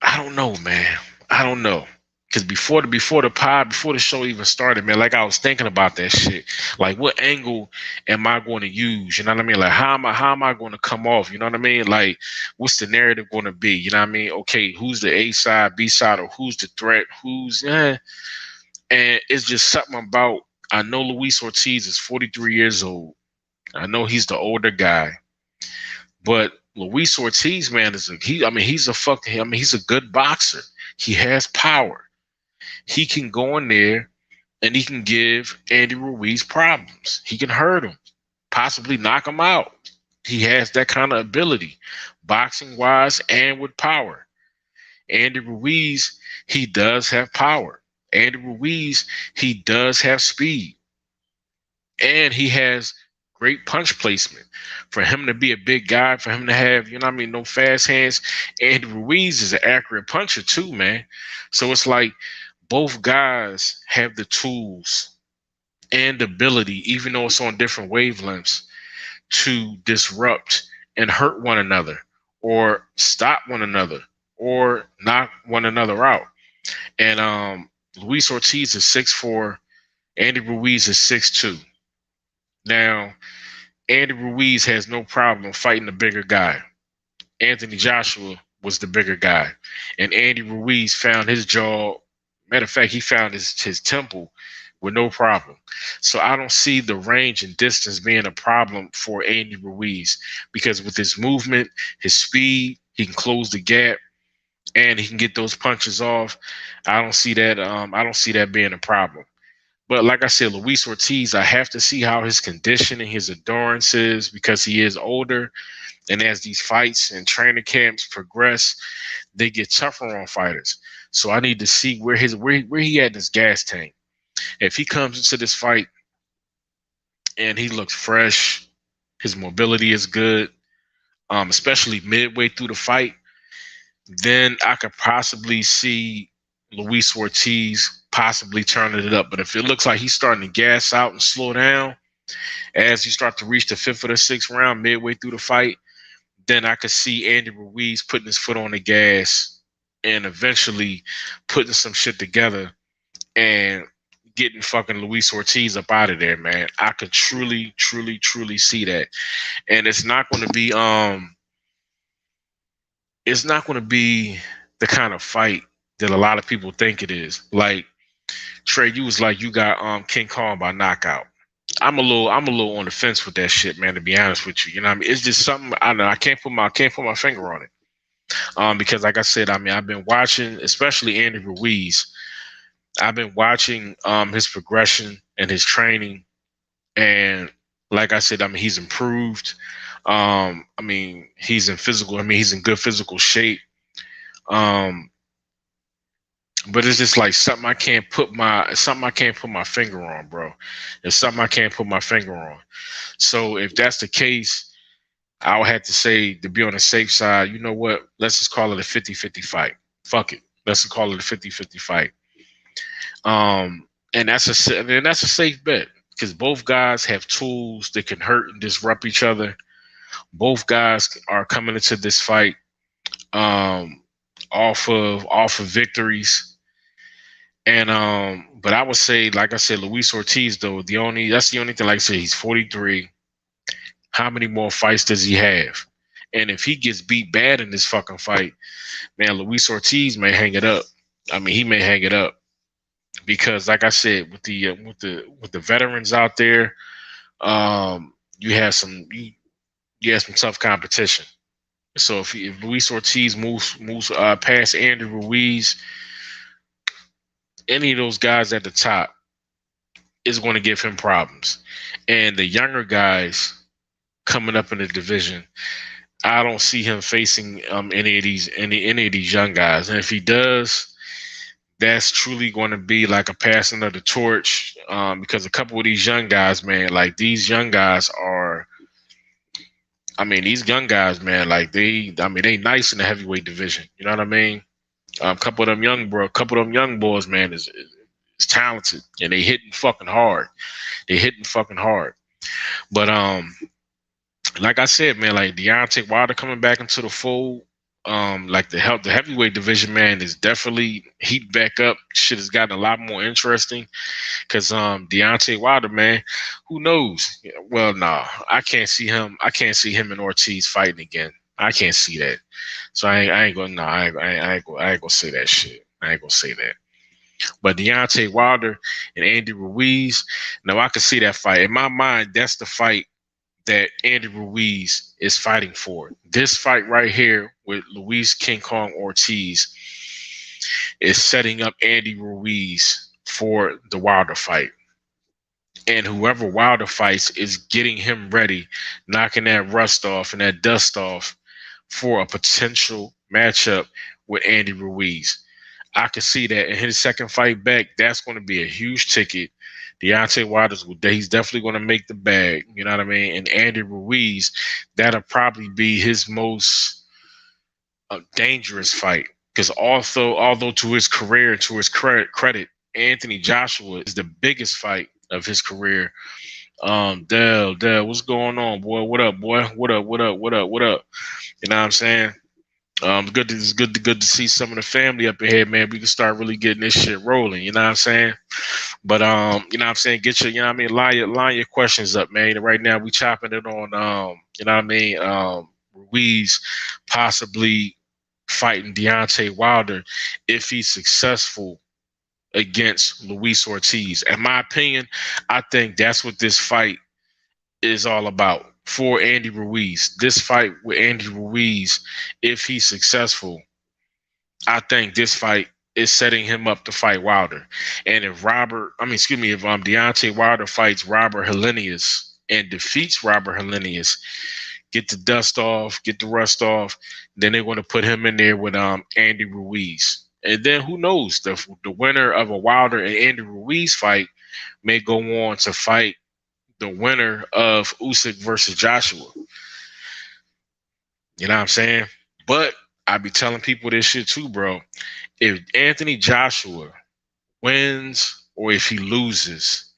I don't know, man. I don't know. Because before the show even started, man, like I was thinking about that shit. Like, what angle am I going to use? You know what I mean? Like, how am I going to come off? You know what I mean? Like, what's the narrative going to be? You know what I mean? Okay, who's the A side, B side, or who's the threat? And it's just something about. I know Luis Ortiz is 43 years old. I know he's the older guy, but Luis Ortiz, man, he's a good boxer. He has power. He can go in there and he can give Andy Ruiz problems. He can hurt him, possibly knock him out. He has that kind of ability, boxing wise and with power. Andy Ruiz, he does have power. Andy Ruiz, he does have speed. And he has great punch placement. For him to be a big guy, for him to have, you know what I mean, no fast hands, Andy Ruiz is an accurate puncher too, man. So it's like, both guys have the tools and ability, even though it's on different wavelengths, to disrupt and hurt one another or stop one another or knock one another out. And Luis Ortiz is 6'4", Andy Ruiz is 6'2". Now, Andy Ruiz has no problem fighting a bigger guy. Anthony Joshua was the bigger guy. And Andy Ruiz found his jaw. Matter of fact, he found his temple with no problem. So I don't see the range and distance being a problem for Andy Ruiz, because with his movement, his speed, he can close the gap and he can get those punches off. I don't see that. I don't see that being a problem. But like I said, Luis Ortiz, I have to see how his condition and his endurance is, because he is older. And as these fights and training camps progress, they get tougher on fighters. So I need to see where he at in his gas tank. If he comes into this fight and he looks fresh, his mobility is good, especially midway through the fight, then I could possibly see Luis Ortiz possibly turning it up. But if it looks like he's starting to gas out and slow down as you start to reach the 5th or the 6th round midway through the fight, then I could see Andy Ruiz putting his foot on the gas and eventually putting some shit together and getting fucking Luis Ortiz up out of there, man. I could truly, truly, truly see that. And it's not going to be the kind of fight that a lot of people think it is. Like, Trey, you was like, you got King Kong by knockout. I'm a little on the fence with that shit, man, to be honest with you. You know what I mean? It's just something, I don't know, I can't put my finger on it. Because like I said, I mean, I've been watching, especially Andy Ruiz. I've been watching his progression and his training, and Like I said, I mean, he's improved. I mean, he's in physical. I mean, he's in good physical shape. Um, but it's just like something I can't put my finger on, bro. It's something I can't put my finger on. So if that's the case, I would have to say, to be on the safe side, you know what? Let's just call it a 50-50 fight. Fuck it. Let's just call it a 50-50 fight. And that's a safe bet because both guys have tools that can hurt and disrupt each other. Both guys are coming into this fight um, off of victories. And but I would say, like I said, Luis Ortiz though, that's the only thing. Like I said, he's 43. How many more fights does he have? And if he gets beat bad in this fucking fight, man, Luis Ortiz may hang it up. I mean, he may hang it up because, like I said, with the veterans out there, you have some tough competition. So if Luis Ortiz moves past Andy Ruiz, any of those guys at the top is going to give him problems. And the younger guys coming up in the division, I don't see him facing any of these young guys. And if he does, that's truly going to be like a passing of the torch, because a couple of these young guys, man, like these young guys are. I mean, these young guys, man, like they nice in the heavyweight division. You know what I mean? A couple of them young boys, man, is talented and they hitting fucking hard. They hitting fucking hard. But like I said, man, like Deontay Wilder coming back into the fold, like the heavyweight division, man, is definitely heat back up. Shit has gotten a lot more interesting because Deontay Wilder, man, who knows? Well, nah, I can't see him and Ortiz fighting again. I can't see that. So I ain't gonna, I ain't gonna say that shit. I ain't gonna say that. But Deontay Wilder and Andy Ruiz, now I can see that fight. In my mind, that's the fight that Andy Ruiz is fighting for. This fight right here with Luis King Kong Ortiz is setting up Andy Ruiz for the Wilder fight. And whoever Wilder fights is getting him ready, knocking that rust off and that dust off for a potential matchup with Andy Ruiz. I can see that in his second fight back, that's going to be a huge ticket. Deontay Wilder's, he's definitely going to make the bag. You know what I mean? And Andy Ruiz, that'll probably be his most dangerous fight. Because although to his career, to his credit, Anthony Joshua is the biggest fight of his career. Dell, what's going on, boy? What up, boy? What up? You know what I'm saying? It's good to see some of the family up ahead, man. We can start really getting this shit rolling. You know what I'm saying? But you know what I'm saying? Get your, you know what I mean, line your questions up, man. Right now we chopping it on you know what I mean, Ruiz possibly fighting Deontay Wilder if he's successful against Luis Ortiz. In my opinion, I think that's what this fight is all about for Andy Ruiz. This fight with Andy Ruiz, if he's successful, I think this fight is setting him up to fight Wilder. And if Deontay Wilder fights Robert Helenius and defeats Robert Helenius, get the dust off, get the rust off, then they're going to put him in there with Andy Ruiz. And then who knows? The winner of a Wilder and Andy Ruiz fight may go on to fight the winner of Usyk versus Joshua. You know what I'm saying? But I be telling people this shit too, bro. If Anthony Joshua wins or if he loses,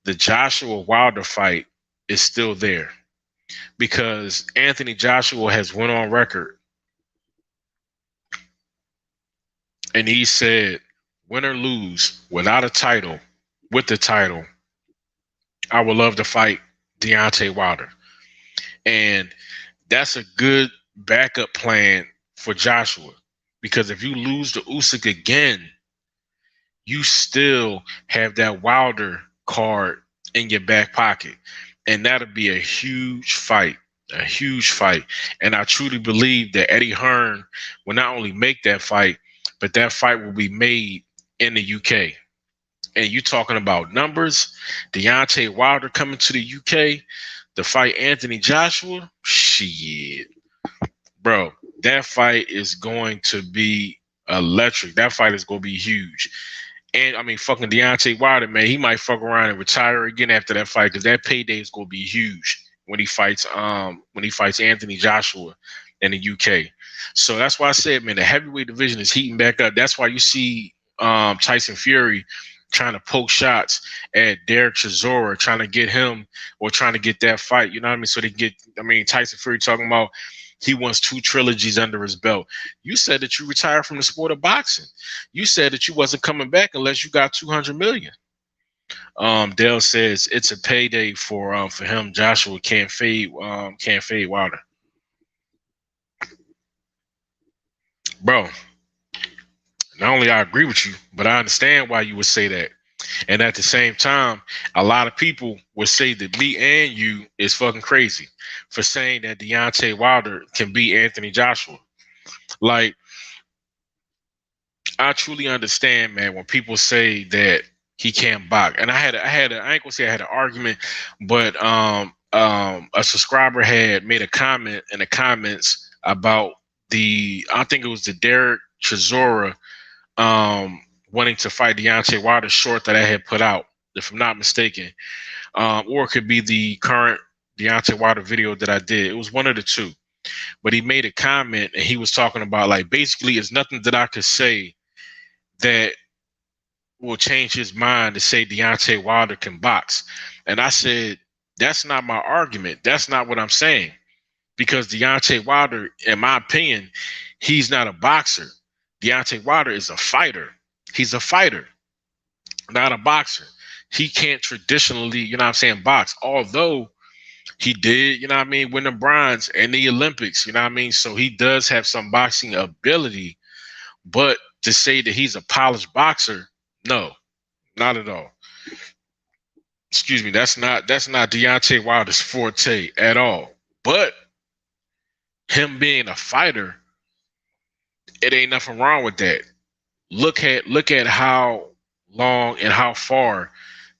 the Joshua Wilder fight is still there. Because Anthony Joshua has went on record and he said, win or lose, without a title, with the title, I would love to fight Deontay Wilder. And that's a good backup plan for Joshua. Because if you lose to Usyk again, you still have that Wilder card in your back pocket. And that'll be a huge fight. A huge fight. And I truly believe that Eddie Hearn will not only make that fight, but that fight will be made in the UK. and you talking about numbers, Deontay Wilder coming to the UK to fight Anthony Joshua, shit, bro, that fight is going to be electric. That fight is going to be huge. And I mean, fucking Deontay Wilder, man, he might fuck around and retire again after that fight because that payday is going to be huge when he fights Anthony Joshua in the UK. So that's why I said, man, the heavyweight division is heating back up. That's why you see Tyson Fury trying to poke shots at Derek Chisora, trying to get him or trying to get that fight. You know what I mean? So they get, I mean, Tyson Fury talking about he wants 2 trilogies under his belt. You said that you retired from the sport of boxing. You said that you wasn't coming back unless you got 200 million. Dale says it's a payday for him. Joshua can't fade Wilder. Bro, not only I agree with you, but I understand why you would say that. And at the same time, a lot of people would say that me and you is fucking crazy for saying that Deontay Wilder can beat Anthony Joshua. Like, I truly understand, man, when people say that he can't box. And I ain't gonna say I had an argument, but a subscriber had made a comment in the comments about I think it was the Derek Chisora wanting to fight Deontay Wilder short that I had put out, if I'm not mistaken. Or it could be the current Deontay Wilder video that I did. It was one of the two. But he made a comment and he was talking about, like, basically it's nothing that I could say that will change his mind to say Deontay Wilder can box. And I said, that's not my argument. That's not what I'm saying. Because Deontay Wilder, in my opinion, he's not a boxer. Deontay Wilder is a fighter. He's a fighter, not a boxer. He can't traditionally, you know what I'm saying, box. Although he did, you know what I mean, win the bronze in the Olympics, you know what I mean? So he does have some boxing ability. But to say that he's a polished boxer, no, not at all. Excuse me, that's not Deontay Wilder's forte at all. But him being a fighter, it ain't nothing wrong with that. Look at how long and how far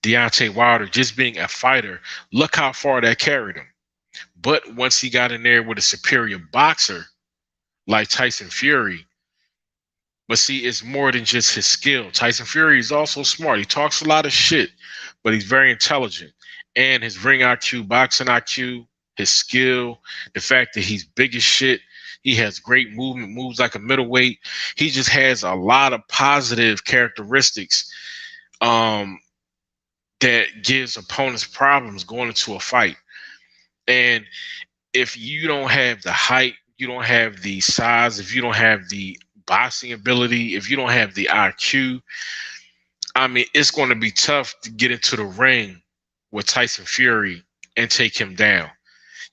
Deontay Wilder, just being a fighter, look how far that carried him. But once he got in there with a superior boxer like Tyson Fury, but see, it's more than just his skill. Tyson Fury is also smart. He talks a lot of shit, but he's very intelligent. And his ring IQ, boxing IQ, his skill, the fact that he's big as shit, he has great movement, moves like a middleweight. He just has a lot of positive characteristics that gives opponents problems going into a fight. And if you don't have the height, you don't have the size, if you don't have the boxing ability, if you don't have the IQ, I mean, it's going to be tough to get into the ring with Tyson Fury and take him down.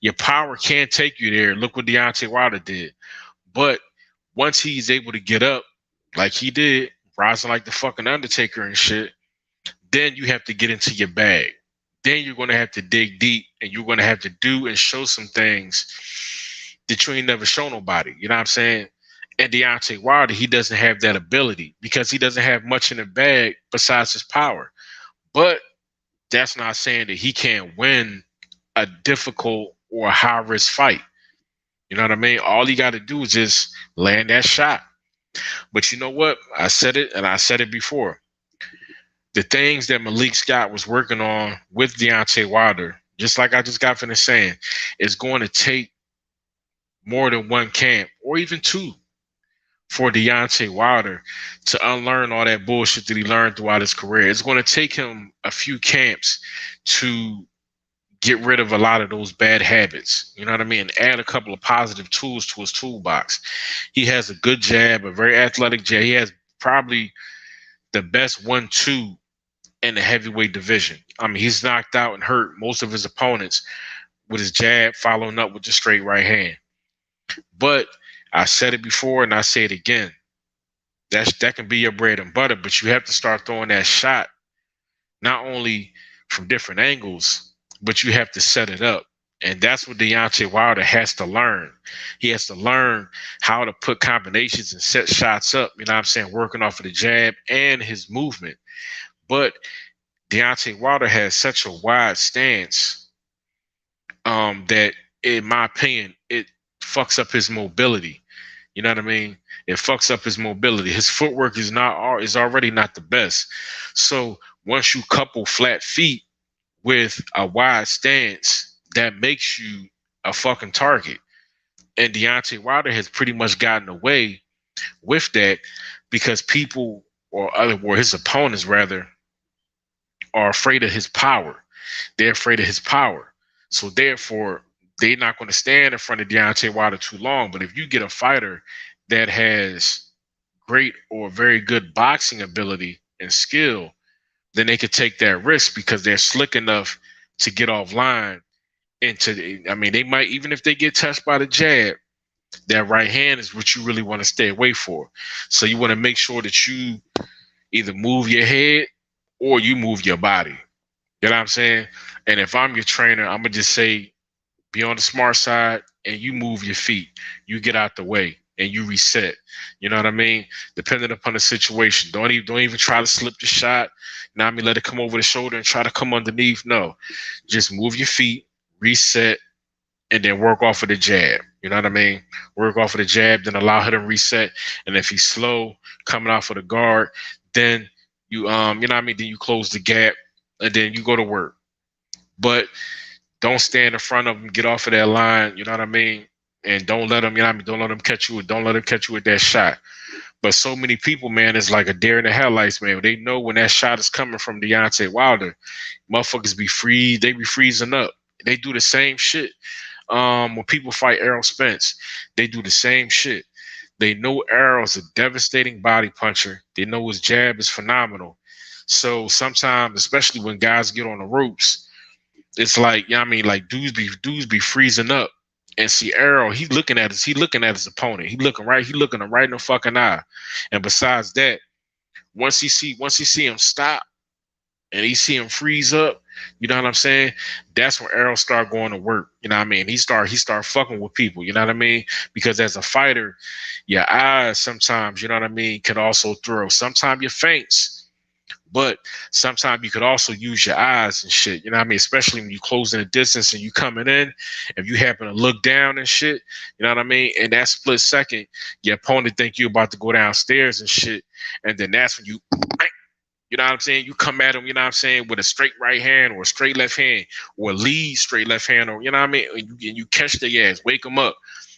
Your power can't take you there. Look what Deontay Wilder did. But once he's able to get up, like he did, rising like the fucking Undertaker and shit, then you have to get into your bag. Then you're going to have to dig deep and you're going to have to do and show some things that you ain't never shown nobody. You know what I'm saying? And Deontay Wilder, he doesn't have that ability because he doesn't have much in the bag besides his power. But that's not saying that he can't win a difficult or a high-risk fight. You know what I mean? All he got to do is just land that shot. But you know what? I said it, and I said it before. The things that Malik Scott was working on with Deontay Wilder, just like I just got finished saying, is going to take more than one camp or even two for Deontay Wilder to unlearn all that bullshit that he learned throughout his career. It's going to take him a few camps to get rid of a lot of those bad habits, you know what I mean, and add a couple of positive tools to his toolbox. He has a good jab, a very athletic jab. He has probably the best 1-2 in the heavyweight division. I mean, he's knocked out and hurt most of his opponents with his jab, following up with the straight right hand. But I said it before and I say it again. That can be your bread and butter, but you have to start throwing that shot not only from different angles, but you have to set it up. And that's what Deontay Wilder has to learn. He has to learn how to put combinations and set shots up, you know what I'm saying, working off of the jab and his movement. But Deontay Wilder has such a wide stance that, in my opinion, it fucks up his mobility. You know what I mean? It fucks up his mobility. His footwork is already not the best. So once you couple flat feet with a wide stance, that makes you a fucking target. And Deontay Wilder has pretty much gotten away with that because people, or his opponents rather, are afraid of his power. They're afraid of his power. So therefore, they're not going to stand in front of Deontay Wilder too long. But if you get a fighter that has great or very good boxing ability and skill, then they could take that risk because they're slick enough to get offline. I mean, they might, even if they get touched by the jab, that right hand is what you really want to stay away for. So you want to make sure that you either move your head or you move your body. You know what I'm saying? And if I'm your trainer, I'm going to just say, be on the smart side and you move your feet. You get out the way and you reset. You know what I mean? Depending upon the situation. Don't even try to slip the shot. You know what I mean? Let it come over the shoulder and try to come underneath. No. Just move your feet, reset, and then work off of the jab. You know what I mean? Work off of the jab, then allow him to reset. And if he's slow coming off of the guard, then you know what I mean? Then you close the gap and then you go to work. But don't stand in front of him, get off of that line, you know what I mean? And don't let him, you know what I mean? Don't let him catch you with that shot. But so many people, man, it's like a deer in the headlights, man. They know when that shot is coming from Deontay Wilder, motherfuckers they be freezing up. They do the same shit. When people fight Errol Spence, they do the same shit. They know Errol's a devastating body puncher. They know his jab is phenomenal. So sometimes, especially when guys get on the ropes, it's like, you know what I mean, like dudes be freezing up. And see Errol, he's looking at his opponent. He looking him right in the fucking eye. And besides that, once he see him stop and he see him freeze up, you know what I'm saying? That's when Errol start going to work. You know what I mean? He start fucking with people, you know what I mean? Because as a fighter, your eyes sometimes, you know what I mean, can also throw. Sometimes you feints. But sometimes you could also use your eyes and shit, you know what I mean? Especially when you close in the distance and you coming in, if you happen to look down and shit, you know what I mean? In that split second, your opponent think you're about to go downstairs and shit. And then that's when you know what I'm saying? You come at him, you know what I'm saying, with a straight right hand or a straight left hand or a lead straight left hand, or, you know what I mean? And you catch their ass, wake them up,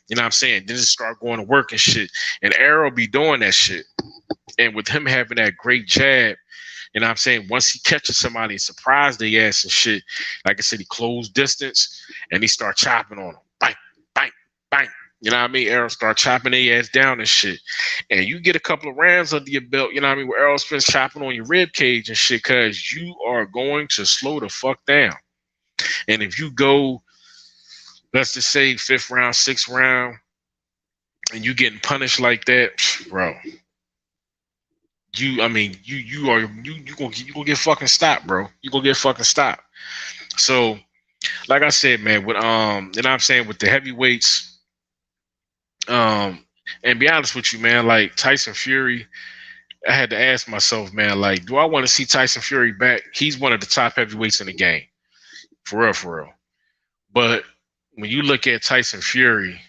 you know what I'm saying? Then just start going to work and shit. And Errol be doing that shit. And with him having that great jab, you know what I'm saying? Once he catches somebody and surprise their ass and shit, like I said, he closed distance and he start chopping on them. Bang, bang, bang. You know what I mean? Errol start chopping their ass down and shit. And you get a couple of rounds under your belt, you know what I mean, where Errol Spence chopping on your rib cage and shit, because you are going to slow the fuck down. And if you go, let's just say 5th round, 6th round, and you getting punished like that, bro, you gonna get fucking stopped, bro. You gonna get fucking stopped. So, like I said, man, with you know what I'm saying, with the heavyweights, and be honest with you, man, like Tyson Fury, I had to ask myself, man, like, do I want to see Tyson Fury back? He's one of the top heavyweights in the game, for real. But when you look at Tyson Fury,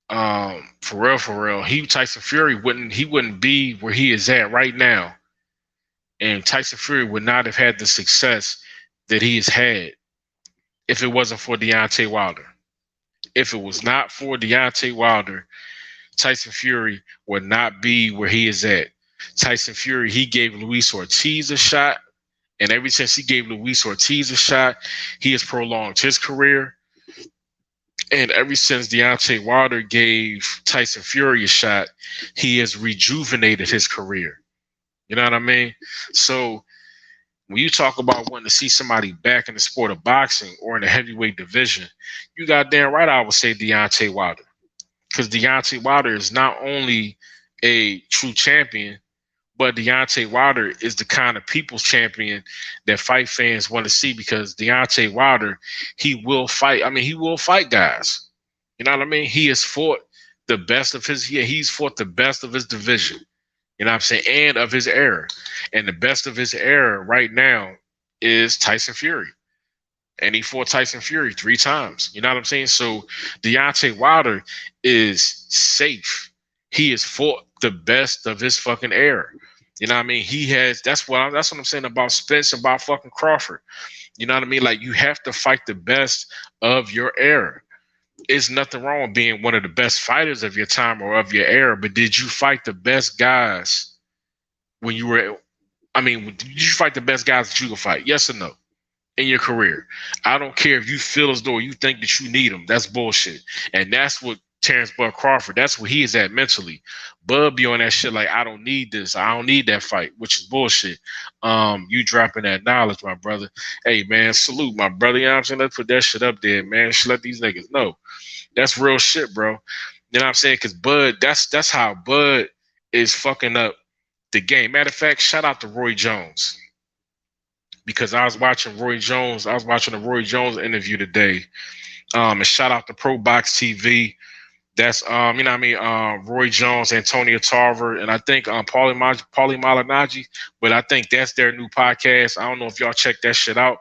for real, Tyson Fury wouldn't be where he is at right now, and Tyson Fury would not have had the success that he has had if it wasn't for Deontay Wilder. If it was not for Deontay Wilder, Tyson Fury would not be where he is at. Tyson Fury, he gave Luis Ortiz a shot, and ever since he gave Luis Ortiz a shot, he has prolonged his career. And ever since Deontay Wilder gave Tyson Fury a shot, he has rejuvenated his career. You know what I mean? So when you talk about wanting to see somebody back in the sport of boxing or in the heavyweight division, you goddamn right I would say Deontay Wilder. Because Deontay Wilder is not only a true champion, but Deontay Wilder is the kind of people's champion that fight fans want to see, because Deontay Wilder, he will fight. I mean, he will fight guys. You know what I mean? He has fought the best of he's fought the best of his division. You You know what I'm saying? And of his era. And the best of his era right now is Tyson Fury. And he fought Tyson Fury 3 times. You know what I'm saying? So Deontay Wilder is safe. He has fought the best of his fucking era. You know what I mean? He has. That's what I'm saying about Spence, about fucking Crawford. You know what I mean? Like, you have to fight the best of your era. It's nothing wrong with being one of the best fighters of your time or of your era, but did you fight the best guys when you were? I mean, did you fight the best guys that you could fight? Yes or no? In your career, I don't care if you feel as though you think that you need them. That's bullshit, and that's what Terrence Bud Crawford. That's where he is at mentally. Bud be on that shit like, I don't need this. I don't need that fight, which is bullshit. You dropping that knowledge, my brother. Hey man, salute, my brother. You know what I'm saying? Let's put that shit up there, man. Should let these niggas know. That's real shit, bro. You know what I'm saying? Because Bud, that's how Bud is fucking up the game. Matter of fact, shout out to Roy Jones. Because I was watching Roy Jones. I was watching a Roy Jones interview today. And shout out to Pro Box TV. That's you know what I mean, Roy Jones, Antonio Tarver, and I think Paulie Malignaggi. But I think that's their new podcast. I don't know if y'all check that shit out.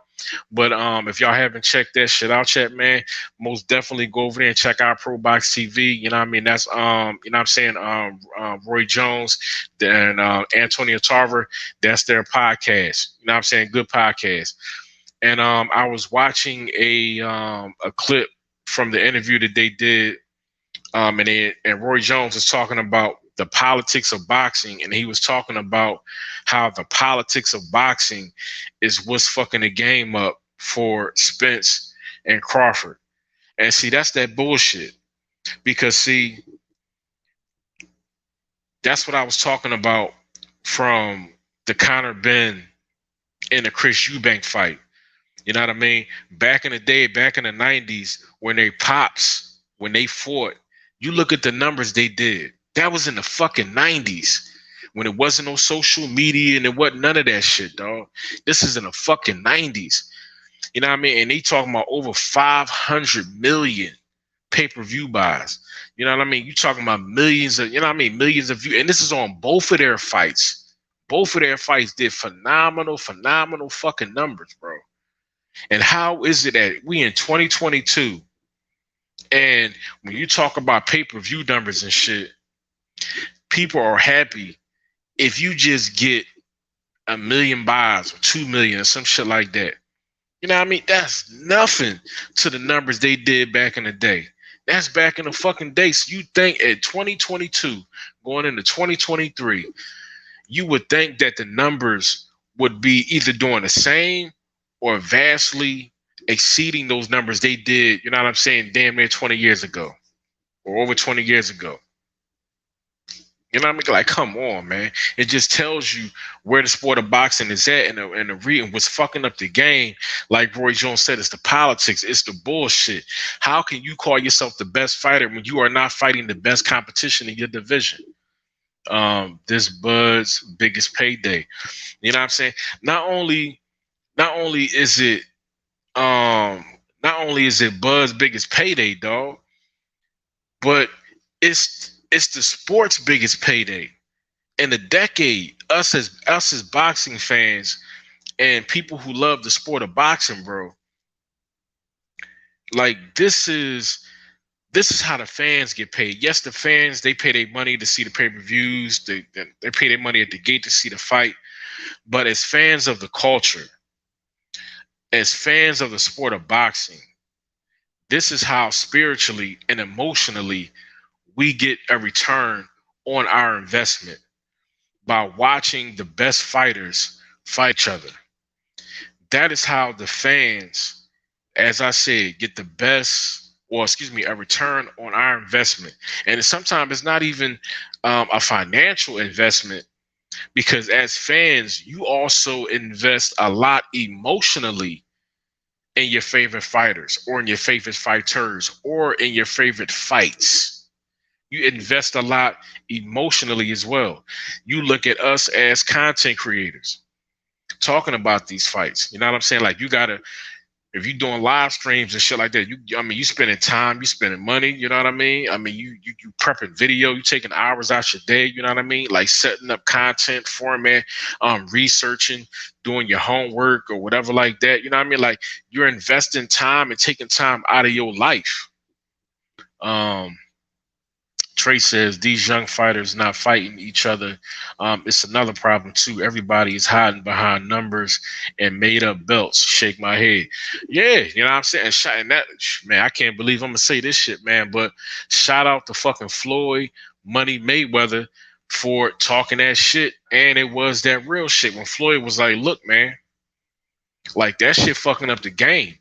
But if y'all haven't checked that shit out yet, man, most definitely go over there and check out Pro Box TV. You know what I mean? That's you know what I'm saying, Roy Jones and Antonio Tarver. That's their podcast. You know what I'm saying? Good podcast. And I was watching a clip from the interview that they did. And Roy Jones was talking about the politics of boxing, and he was talking about how the politics of boxing is what's fucking the game up for Spence and Crawford. And see, that's that bullshit. Because see, that's what I was talking about from the Conor Benn and the Chris Eubank fight. You know what I mean? Back in the day, back in the 90s, when they fought, you look at the numbers they did. That was in the fucking 90s when it wasn't no social media and it wasn't none of that shit, dog. This is in the fucking 90s. You know what I mean? And they talking about over 500 million pay-per-view buys. You know what I mean? You talking about millions of, you know what I mean? Millions of views. And this is on both of their fights. Both of their fights did phenomenal fucking numbers, bro. And how is it that we in 2022, and when you talk about pay-per-view numbers and shit, people are happy if you just get 1 million buys or 2 million or some shit like that. You know what I mean? That's nothing to the numbers they did back in the day. That's back in the fucking day. So you think at 2022, going into 2023, you would think that the numbers would be either doing the same or vastly exceeding those numbers they did, you know what I'm saying, damn near 20 years ago or over 20 years ago. You know what I mean? Like, come on, man. It just tells you where the sport of boxing is at, and what's fucking up the game. Like Roy Jones said, it's the politics, it's the bullshit. How can you call yourself the best fighter when you are not fighting the best competition in your division? This Bud's biggest payday. You know what I'm saying? Not only is it Bud's biggest payday, dog, but it's the sport's biggest payday. In a decade, us as boxing fans and people who love the sport of boxing, bro, like this is how the fans get paid. Yes, the fans, they pay their money to see the pay-per-views, they pay their money at the gate to see the fight. But as fans of the culture, as fans of the sport of boxing, this is how spiritually and emotionally we get a return on our investment by watching the best fighters fight each other. That is how the fans, as I said, get the best, or excuse me, a return on our investment. And sometimes it's not even a financial investment, because as fans, you also invest a lot emotionally in your favorite fighters or in your favorite fighters or in your favorite fights. You invest a lot emotionally as well. You look at us as content creators talking about these fights. You know what I'm saying? Like, you gotta If you doing live streams and shit like that, you spending time, you spending money, you know what I mean? I mean, you prepping video, you taking hours out your day, you know what I mean? Like setting up content, format, researching, doing your homework or whatever like that, you know what I mean? Like you're investing time and taking time out of your life. Trey says these young fighters not fighting each other. It's another problem too. Everybody is hiding behind numbers and made up belts. Shake my head. Yeah, you know what I'm saying? And that, man, I can't believe I'm gonna say this shit, man. But shout out to fucking Floyd Money Mayweather for talking that shit. And it was that real shit when Floyd was like, look, man, like that shit fucking up the game.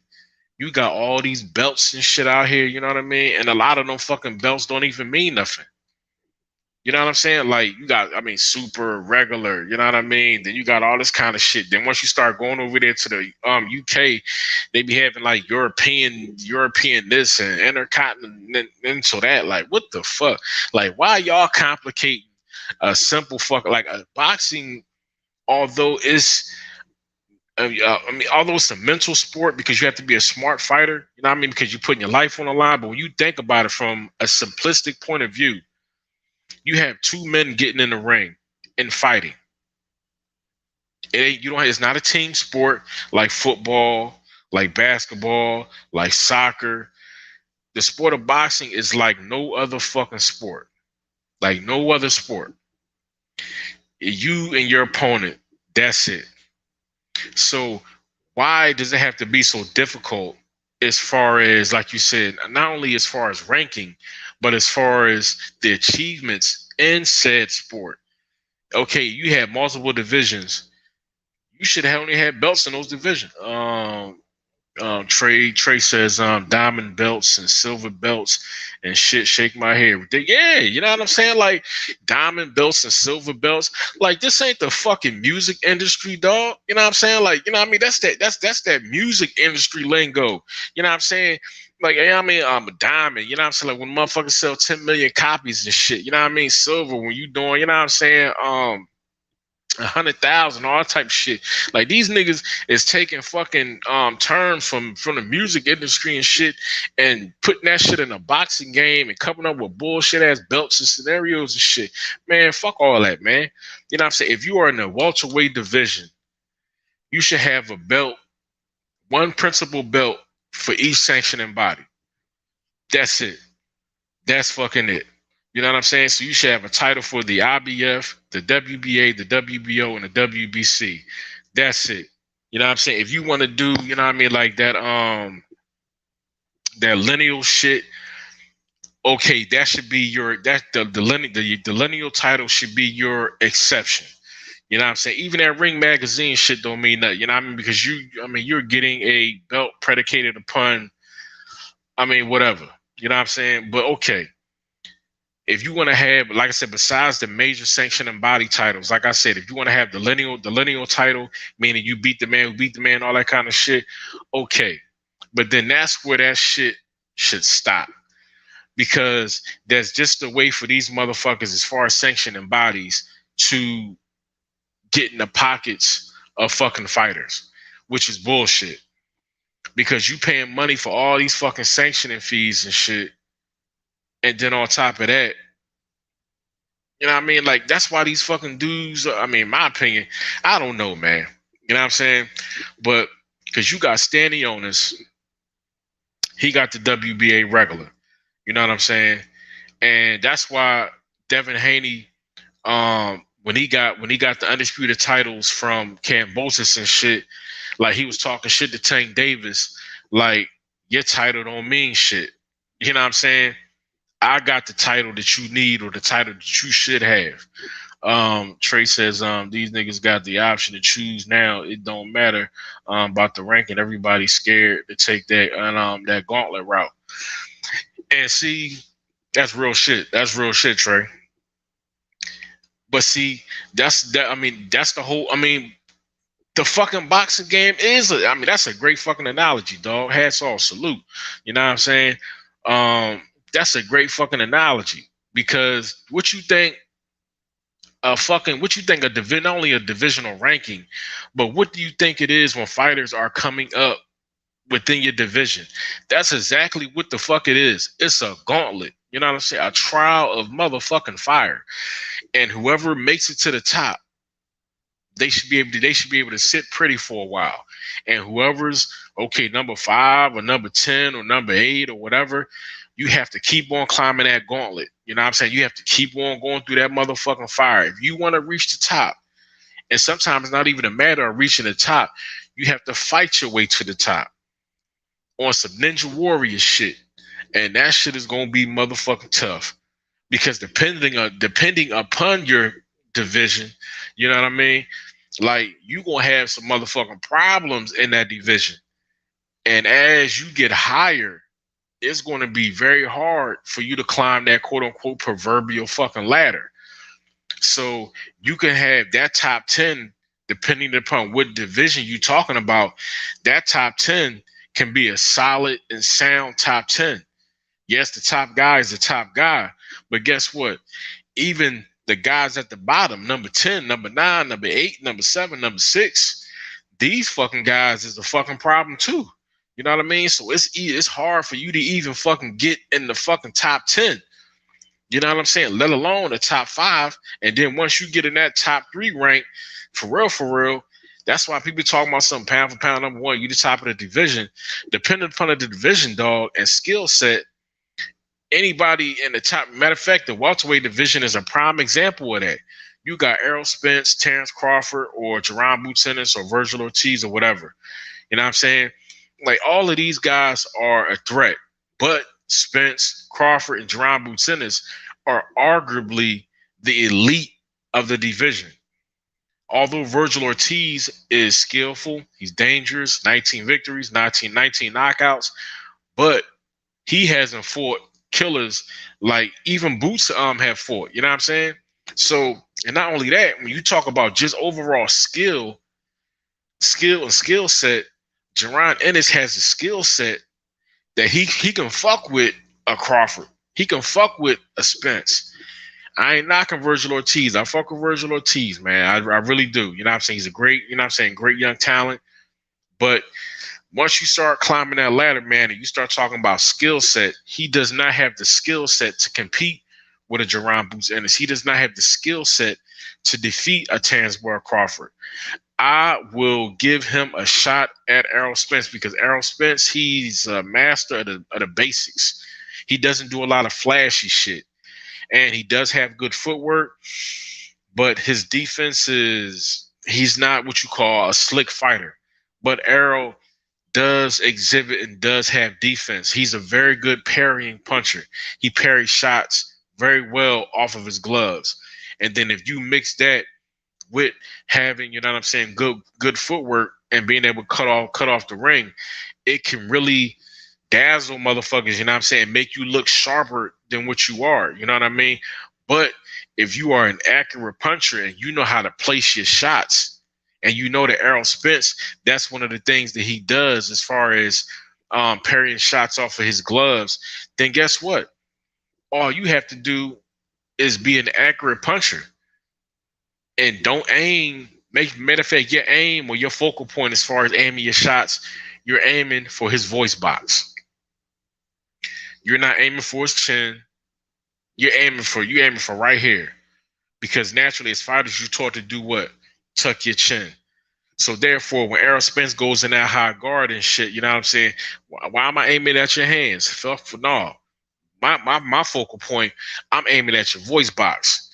You got all these belts and shit out here, you know what I mean? And a lot of them fucking belts don't even mean nothing. You know what I'm saying? Like you got, I mean, super regular, you know what I mean? Then you got all this kind of shit. Then once you start going over there to the UK, they be having like European this and intercontinental that. Like, what the fuck? Like, why y'all complicating a simple fuck like a boxing, although it's although it's a mental sport because you have to be a smart fighter, you know what I mean? Because you're putting your life on the line. But when you think about it from a simplistic point of view, you have two men getting in the ring and fighting. It's not a team sport like football, like basketball, like soccer. The sport of boxing is like no other fucking sport. Like no other sport. You and your opponent, that's it. So why does it have to be so difficult as far as, like you said, not only as far as ranking, but as far as the achievements in said sport? Okay, you have multiple divisions. You should have only had belts in those divisions. Trey says diamond belts and silver belts and shit. Shake my head. Yeah, you know what I'm saying? Like diamond belts and silver belts. Like this ain't the fucking music industry, dog. You know what I'm saying? Like, you know what I mean? That's that music industry lingo. You know what I'm saying? Like, I mean, I'm a diamond. You know what I'm saying? Like when motherfuckers sell 10 million copies and shit. You know what I mean? Silver when you doing. You know what I'm saying? 100,000, all type of shit. Like these niggas is taking fucking terms from the music industry and shit and putting that shit in a boxing game and coming up with bullshit ass belts and scenarios and shit. Man, fuck all that, man. You know what I'm saying? If you are in the welterweight division, you should have a belt, one principal belt for each sanctioning body. That's it. That's fucking it. You know what I'm saying? So you should have a title for the IBF, the WBA, the WBO, and the WBC. That's it. You know what I'm saying? If you want to do, you know what I mean, like that that lineal shit, okay, that should be your the lineal title should be your exception. You know what I'm saying? Even that Ring Magazine shit don't mean nothing. You know what I mean? Because you're getting a belt predicated upon, I mean, whatever. You know what I'm saying? But okay. If you want to have, like I said, besides the major sanctioning body titles, like I said, if you want to have the lineal title, meaning you beat the man who beat the man, all that kind of shit, okay. But then that's where that shit should stop. Because there's just a way for these motherfuckers, as far as sanctioning bodies, to get in the pockets of fucking fighters, which is bullshit. Because you paying money for all these fucking sanctioning fees and shit. And then on top of that, you know what I mean? Like, that's why these fucking dudes, I mean, in my opinion, I don't know, man. You know what I'm saying? But because you got Stanionis, he got the WBA regular. You know what I'm saying? And that's why Devin Haney, when he got the undisputed titles from Cambosis and shit, like he was talking shit to Tank Davis, like, your title don't mean shit. You know what I'm saying? I got the title that you need or the title that you should have. Trey says these niggas got the option to choose now. It don't matter about the ranking. Everybody's scared to take that gauntlet route. And see, that's real shit. That's real shit, Trey. But see, that's the whole. I mean, the fucking boxing game is. That's a great fucking analogy, dog. Hats off, salute. You know what I'm saying? That's a great fucking analogy because what you think not only a divisional ranking, but what do you think it is when fighters are coming up within your division. That's exactly what the fuck it is. It's a gauntlet. You know what I'm saying? A trial of motherfucking fire. And whoever makes it to the top, they should be able to sit pretty for a while. And whoever's okay, number 5 or number 10 or number 8 or whatever, you have to keep on climbing that gauntlet. You know what I'm saying? You have to keep on going through that motherfucking fire. If you want to reach the top, and sometimes it's not even a matter of reaching the top, you have to fight your way to the top on some Ninja Warrior shit. And that shit is gonna be motherfucking tough. Because depending upon your division, you know what I mean? Like, you gonna have some motherfucking problems in that division. And as you get higher, it's going to be very hard for you to climb that quote unquote proverbial fucking ladder. So you can have that top 10, depending upon what division you're talking about. That top 10 can be a solid and sound top 10. Yes, the top guy is the top guy, but guess what? Even the guys at the bottom, number 10, number 9, number 8, number 7, number 6, these fucking guys is a fucking problem too. You know what I mean? So it's hard for you to even fucking get in the fucking top 10. You know what I'm saying? Let alone the top 5. And then once you get in that top 3 rank, for real, that's why people talking about something pound for pound number 1. You the top of the division. Depending upon the division, dog, and skill set, anybody in the top. Matter of fact, the welterweight division is a prime example of that. You got Errol Spence, Terence Crawford, or jaronennis, or Virgil Ortiz, or whatever. You know what I'm saying? Like, all of these guys are a threat, but Spence, Crawford, and jaronennis are arguably the elite of the division. Although Virgil Ortiz is skillful, he's dangerous, 19 victories, 19 knockouts, but he hasn't fought killers like even Boots have fought. You know what I'm saying? So, and not only that, when you talk about just overall skill and skill set, jaronennis has a skill set that he can fuck with a Crawford. He can fuck with a Spence. I ain't knocking Virgil Ortiz. I fuck with Virgil Ortiz, man. I really do. You know what I'm saying? He's a great, you know what I'm saying, great young talent. But once you start climbing that ladder, man, and you start talking about skill set, he does not have the skill set to compete with a jaronennis. He does not have the skill set to defeat a Terence Crawford. I will give him a shot at Errol Spence because Errol Spence, he's a master of the basics. He doesn't do a lot of flashy shit. And he does have good footwork, but his defense he's not what you call a slick fighter. But Errol does exhibit and does have defense. He's a very good parrying puncher. He parries shots very well off of his gloves. And then if you mix that with having, you know what I'm saying, good footwork and being able to cut off the ring, it can really dazzle motherfuckers, you know what I'm saying, make you look sharper than what you are, you know what I mean? But if you are an accurate puncher and you know how to place your shots, and you know that Errol Spence, that's one of the things that he does as far as parrying shots off of his gloves, then guess what? All you have to do is be an accurate puncher. And don't aim, matter of fact, your aim or your focal point as far as aiming your shots, you're aiming for his voice box. You're not aiming for his chin. You're aiming for right here. Because naturally, as fighters, you're taught to do what? Tuck your chin. So therefore, when Errol Spence goes in that high guard and shit, you know what I'm saying? Why am I aiming at your hands? No. My focal point, I'm aiming at your voice box.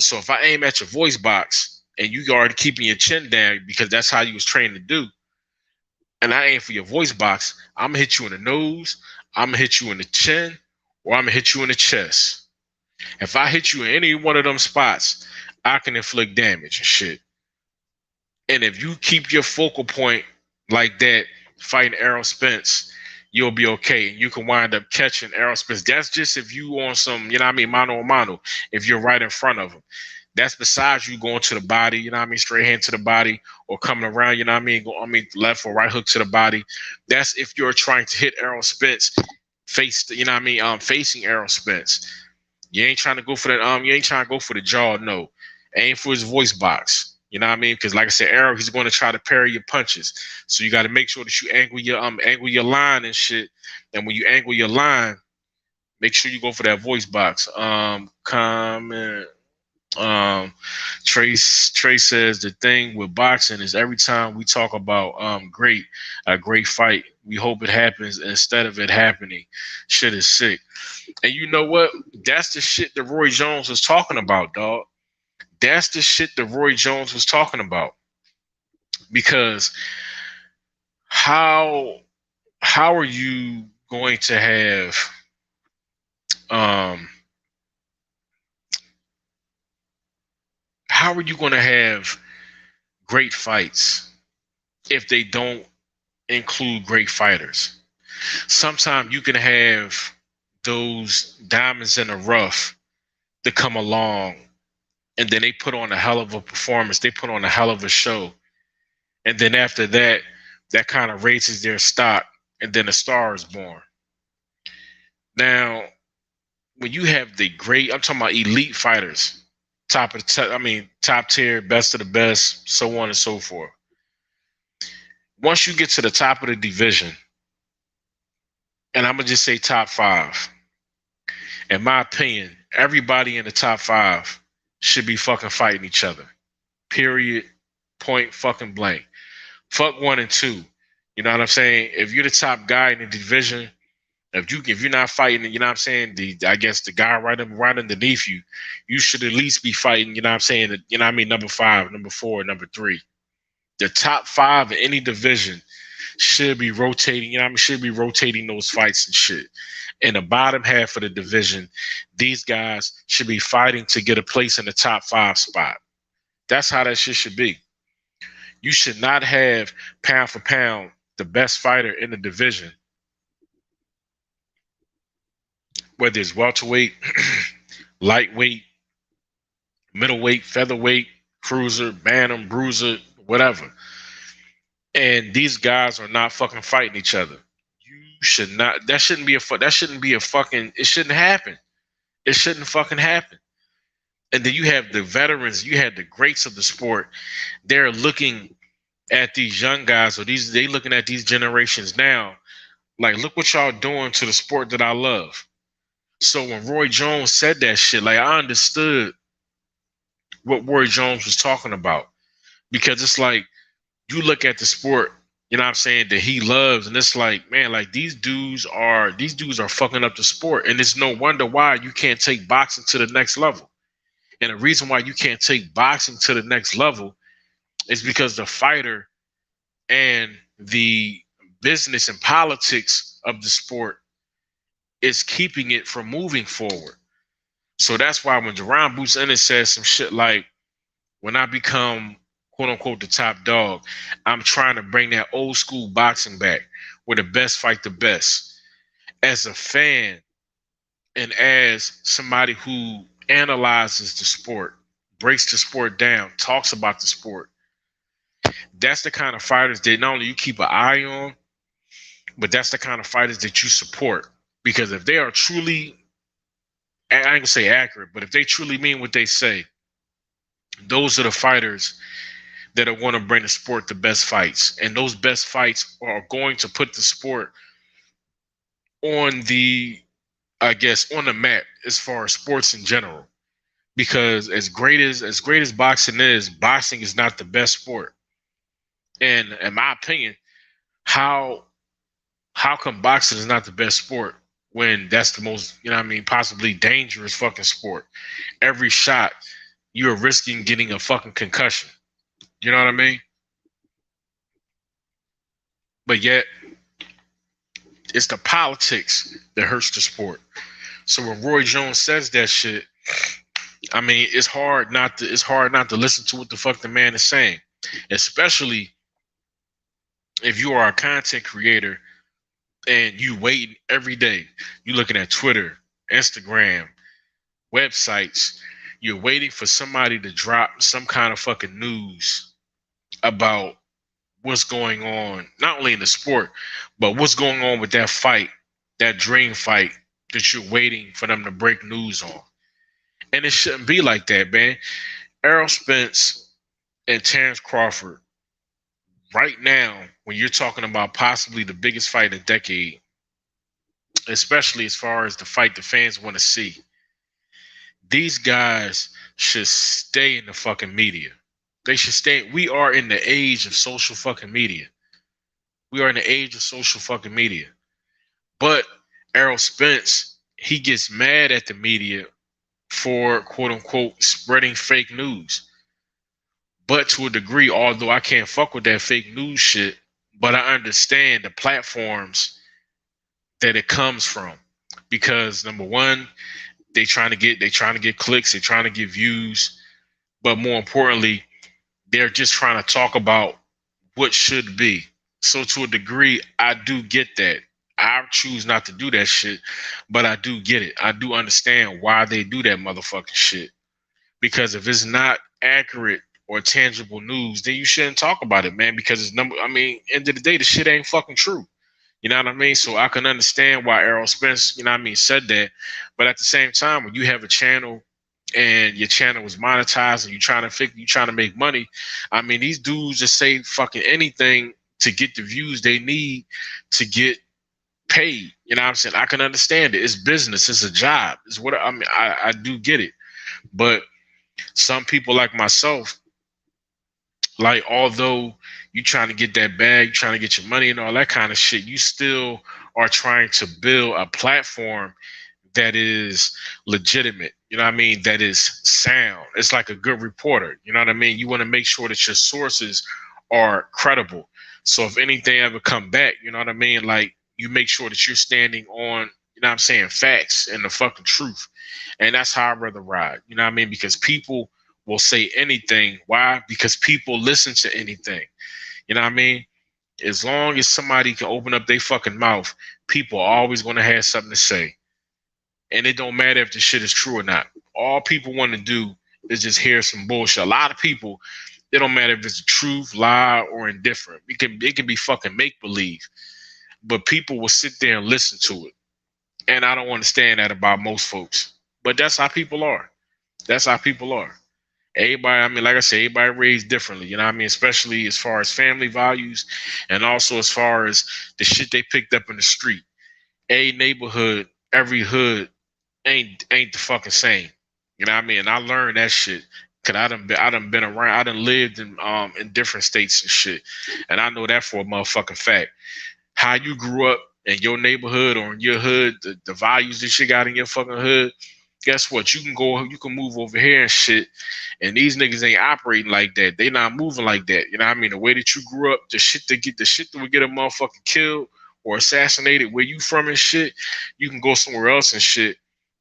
So if I aim at your voice box and you already keeping your chin down because that's how you was trained to do, and I aim for your voice box, I'm gonna hit you in the nose, I'm gonna hit you in the chin, or I'm gonna hit you in the chest. If I hit you in any one of them spots, I can inflict damage and shit. And if you keep your focal point like that, fighting Errol Spence, you'll be okay. And you can wind up catching Errol Spence. That's just if you on some, you know what I mean, mano a mano, if you're right in front of him. That's besides you going to the body, you know what I mean, straight hand to the body, or coming around, you know what I mean, left or right hook to the body. That's if you're trying to hit Errol Spence, you know what I mean, facing Errol Spence. You ain't trying to go for that, you ain't trying to go for the jaw, no. Aim for his voice box. You know what I mean? Because like I said, Errol, he's going to try to parry your punches. So you got to make sure that you angle your line and shit. And when you angle your line, make sure you go for that voice box. Comment. Trace says the thing with boxing is every time we talk about a great fight, we hope it happens instead of it happening. Shit is sick. And you know what? That's the shit that Roy Jones was talking about, dog. That's the shit that Roy Jones was talking about. Because how are you going to have how are you going to have great fights if they don't include great fighters? Sometimes you can have those diamonds in the rough that come along and then they put on a hell of a performance. They put on a hell of a show. And then after that, that kind of raises their stock and then a star is born. Now, when you have the great, I'm talking about elite fighters, top tier, best of the best, so on and so forth. Once you get to the top of the division, and I'm going to just say top 5, in my opinion, everybody in the top 5 should be fucking fighting each other. Period. Point fucking blank. Fuck 1 and 2. You know what I'm saying? If you're the top guy in the division, if you're not fighting, you know what I'm saying, the guy right underneath you, you should at least be fighting, you know what I'm saying, you know what I mean, number 5, number 4, number 3. The top 5 in any division should be rotating, you know what I mean, should be rotating those fights and shit. In the bottom half of the division, these guys should be fighting to get a place in the top 5 spot. That's how that shit should be. You should not have pound for pound the best fighter in the division, whether it's welterweight, lightweight, middleweight, featherweight, cruiser, bantam, bruiser, whatever. And these guys are not fucking fighting each other. You should not. That shouldn't be a fucking. It shouldn't happen. It shouldn't fucking happen. And then you have the veterans. You have the greats of the sport. They're looking at these young guys, or they looking at these generations now. Like, look what y'all doing to the sport that I love. So when Roy Jones said that shit, like, I understood what Roy Jones was talking about, because it's like you look at the sport, you know what I'm saying, that he loves, and it's like, man, like these dudes are fucking up the sport, and it's no wonder why you can't take boxing to the next level. And the reason why you can't take boxing to the next level is because the fighter and the business and politics of the sport is keeping it from moving forward. So that's why when Jaron Boots Ennis says some shit like, when I become quote unquote the top dog, I'm trying to bring that old school boxing back where the best fight the best. As a fan and as somebody who analyzes the sport, breaks the sport down, talks about the sport, that's the kind of fighters that not only you keep an eye on, but that's the kind of fighters that you support. Because if they are truly, I ain't gonna say accurate, but if they truly mean what they say, those are the fighters that are going to bring the sport the best fights. And those best fights are going to put the sport on the, I guess, on the map as far as sports in general. Because as great as boxing is not the best sport. And in my opinion, how come boxing is not the best sport when that's the most, you know what I mean, possibly dangerous fucking sport? Every shot, you're risking getting a fucking concussion. You know what I mean? But yet, it's the politics that hurts the sport. So when Roy Jones says that shit, I mean, it's hard not to listen to what the fuck the man is saying, especially if you are a content creator and you waiting every day. You looking at Twitter, Instagram, websites. You're waiting for somebody to drop some kind of fucking news about what's going on, not only in the sport, but what's going on with that fight, that dream fight that you're waiting for them to break news on. And it shouldn't be like that, man. Errol Spence and Terence Crawford, right now, when you're talking about possibly the biggest fight in a decade, especially as far as the fight the fans want to see, these guys should stay in the fucking media. They should stay. We are in the age of social fucking media. We are in the age of social fucking media. But Errol Spence, he gets mad at the media for quote unquote spreading fake news. But to a degree, although I can't fuck with that fake news shit, but I understand the platforms that it comes from. Because number one, they trying to get clicks, they're trying to get views, but more importantly, they're just trying to talk about what should be. So to a degree, I do get that. I choose not to do that shit, but I do get it. I do understand why they do that motherfucking shit. Because if it's not accurate or tangible news, then you shouldn't talk about it, man. Because it's end of the day, the shit ain't fucking true. You know what I mean? So I can understand why Errol Spence, said that. But at the same time, when you have a channel and your channel is monetized and you trying to make money, these dudes just say fucking anything to get the views they need to get paid. You know what I'm saying? I can understand it. It's business. It's a job. It's what I do get it. But some people like myself, like, although you trying to get that bag, trying to get your money and all that kind of shit, you still are trying to build a platform that is legitimate. You know what I mean? That is sound. It's like a good reporter. You know what I mean? You want to make sure that your sources are credible. So if anything ever come back, you know what I mean? Like, you make sure that you're standing on, facts and the fucking truth. And that's how I'd rather ride. You know what I mean? Because people will say anything. Why? Because people listen to anything. You know what I mean? As long as somebody can open up their fucking mouth, people are always going to have something to say. And it don't matter if the shit is true or not. All people want to do is just hear some bullshit. A lot of people, it don't matter if it's the truth, lie, or indifferent. It can be fucking make-believe. But people will sit there and listen to it. And I don't understand that about most folks. But that's how people are. That's how people are. Everybody, like I said, everybody raised differently, you know what I mean? Especially as far as family values and also as far as the shit they picked up in the street. A neighborhood, every hood ain't the fucking same. You know what I mean? And I learned that shit. Cause I done been around, I done lived in different states and shit. And I know that for a motherfucking fact. How you grew up in your neighborhood or in your hood, the values that you got in your fucking hood, guess what? You can move over here and shit. And these niggas ain't operating like that. They not moving like that. You know what I mean? The way that you grew up, the shit that would get a motherfucker killed or assassinated where you from and shit, you can go somewhere else and shit.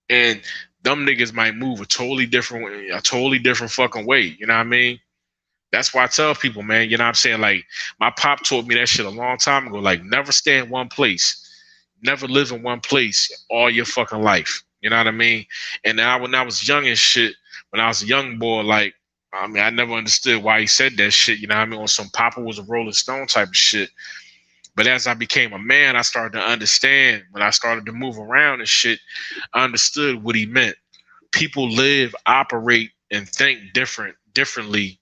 And them niggas might move a totally different fucking way. You know what I mean? That's why I tell people, man, you know what I'm saying? Like, my pop taught me that shit a long time ago. Like, never stay in one place. Never live in one place all your fucking life. You know what I mean? And now when I was young and shit, when I was a young boy, like, I never understood why he said that shit. You know what I mean? On some Papa was a Rolling Stone type of shit. But as I became a man, I started to understand. When I started to move around and shit, I understood what he meant. People live, operate, and think differently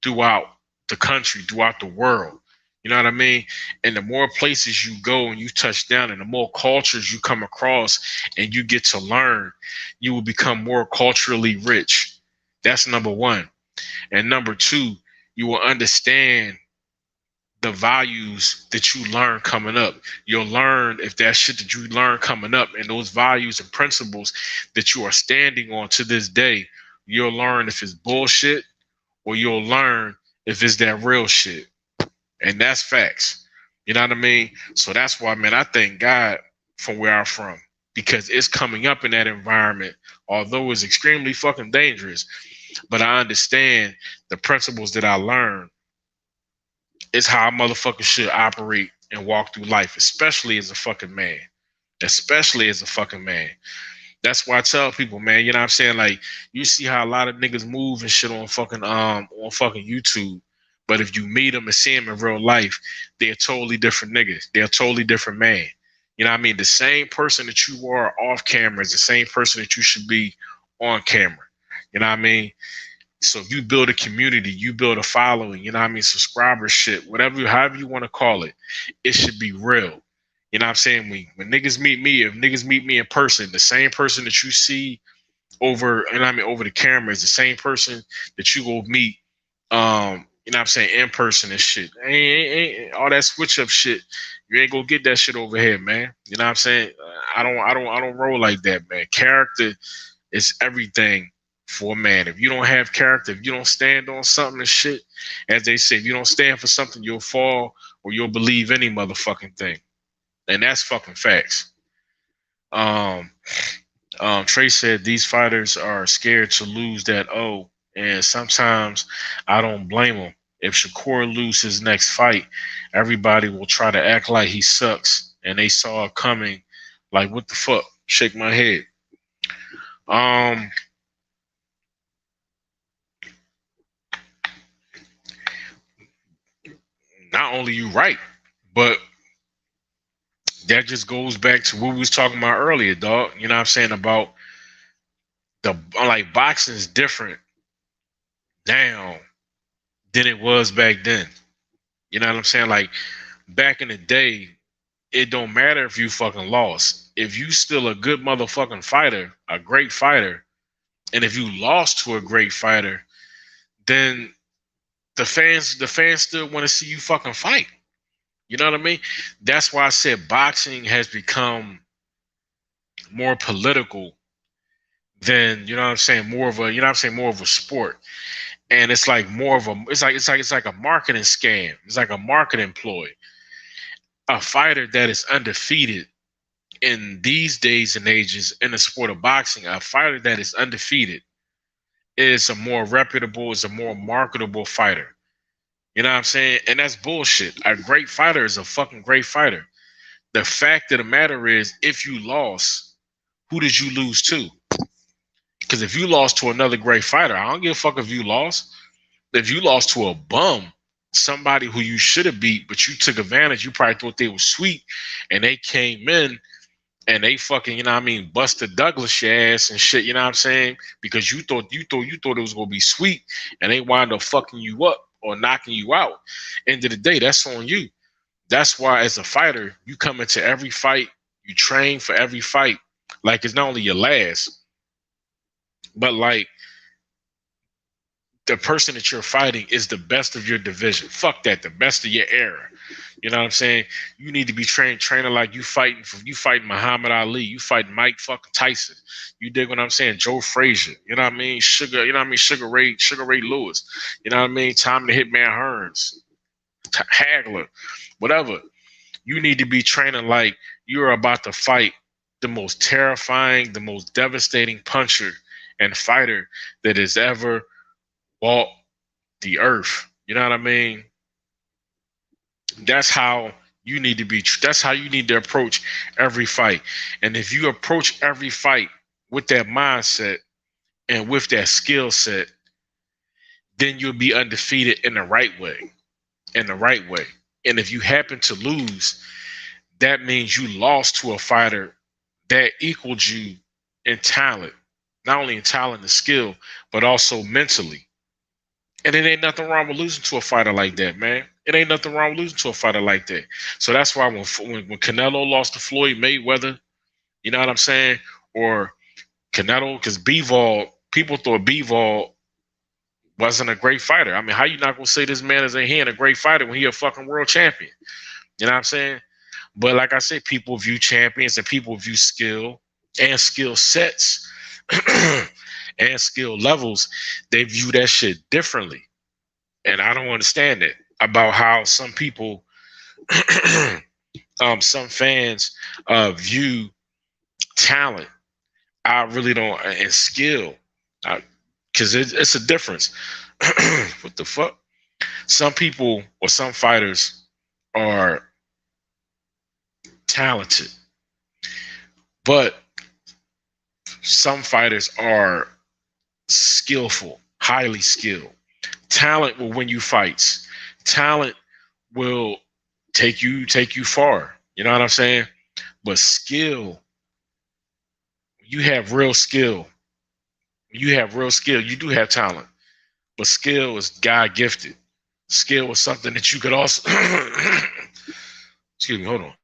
throughout the country, throughout the world. You know what I mean? And the more places you go and you touch down and the more cultures you come across and you get to learn, you will become more culturally rich. That's number one. And number two, you will understand the values that you learn coming up. You'll learn if that shit that you learn coming up and those values and principles that you are standing on to this day, you'll learn if it's bullshit or you'll learn if it's that real shit. And that's facts. You know what I mean? So that's why, man, I thank God from where I'm from, because it's coming up in that environment, although it's extremely fucking dangerous. But I understand the principles that I learned is how a motherfucker should operate and walk through life, especially as a fucking man. Especially as a fucking man. That's why I tell people, man, you know what I'm saying? Like, you see how a lot of niggas move and shit on fucking YouTube. But if you meet them and see them in real life, they're totally different niggas. They're a totally different man. You know what I mean? The same person that you are off camera is the same person that you should be on camera. You know what I mean? So if you build a community, you build a following, you know what I mean, subscribership, whatever, however you want to call it, it should be real. You know what I'm saying? When niggas meet me, if niggas meet me in person, the same person that you see over, and I mean over the camera is the same person that you go meet, you know what I'm saying, in person and shit. Ain't all that switch up shit. You ain't gonna get that shit over here, man. You know what I'm saying? I don't roll like that, man. Character is everything for a man. If you don't have character, if you don't stand on something and shit, as they say, if you don't stand for something, you'll fall or you'll believe any motherfucking thing. And that's fucking facts. Trey said these fighters are scared to lose that O, and sometimes I don't blame them. If Shakur loses his next fight, everybody will try to act like he sucks, and they saw it coming. Like, what the fuck? Shake my head. Not only you right, but that just goes back to what we was talking about earlier, dog. You know what I'm saying about like boxing is different now than it was back then. You know what I'm saying? Like back in the day, it don't matter if you fucking lost. If you still a good motherfucking fighter, a great fighter, and if you lost to a great fighter, then the fans still want to see you fucking fight. You know what I mean? That's why I said boxing has become more political than, you know what I'm saying, more of a, you know what I'm saying, more of a sport. And it's like more of a, it's like a marketing scam. It's like a marketing ploy. A fighter that is undefeated in these days and ages in the sport of boxing, a fighter that is undefeated is a more reputable, is a more marketable fighter. You know what I'm saying? And that's bullshit. A great fighter is a fucking great fighter. The fact of the matter is, if you lost, who did you lose to? Because if you lost to another great fighter, I don't give a fuck if you lost. If you lost to a bum, somebody who you should have beat, but you took advantage, you probably thought they were sweet, and they came in and they fucking, you know what I mean, busted Douglas your ass and shit, you know what I'm saying? Because you thought it was gonna be sweet, and they wind up fucking you up or knocking you out. End of the day, that's on you. That's why as a fighter, you come into every fight, you train for every fight, like it's not only your last, but like the person that you're fighting is the best of your division. Fuck that, the best of your era. You know what I'm saying? You need to be training like you fighting Muhammad Ali, you fighting Mike fucking Tyson. You dig what I'm saying? Joe Frazier. You know what I mean? Sugar. You know what I mean? Sugar Ray Lewis. You know what I mean? Tommy the Hitman Hearns, Hagler, whatever. You need to be training like you're about to fight the most terrifying, the most devastating puncher and fighter that has ever walked the earth. You know what I mean? That's how you need to be. That's how you need to approach every fight. And if you approach every fight with that mindset and with that skill set, then you'll be undefeated in the right way. In the right way. And if you happen to lose, that means you lost to a fighter that equaled you in talent, not only in talent and skill, but also mentally. And it ain't nothing wrong with losing to a fighter like that, man. It ain't nothing wrong with losing to a fighter like that. So that's why when Canelo lost to Floyd Mayweather, you know what I'm saying? Or Canelo, because Bivol, people thought Bivol wasn't a great fighter. I mean, how you not gonna say this man is a great fighter when he a fucking world champion? You know what I'm saying? But like I said, people view champions and people view skill and skill sets and skill levels. They view that shit differently. And I don't understand it about how some people, some fans view talent. I really don't, and skill, because it's a difference. What the fuck? Some people or some fighters are talented, but some fighters are skillful, highly skilled. Talent will win you fights. Talent will take you far. You know what I'm saying? But skill, you have real skill. You have real skill. You do have talent. but skill is God gifted. Skill is something that you could also excuse me, hold on.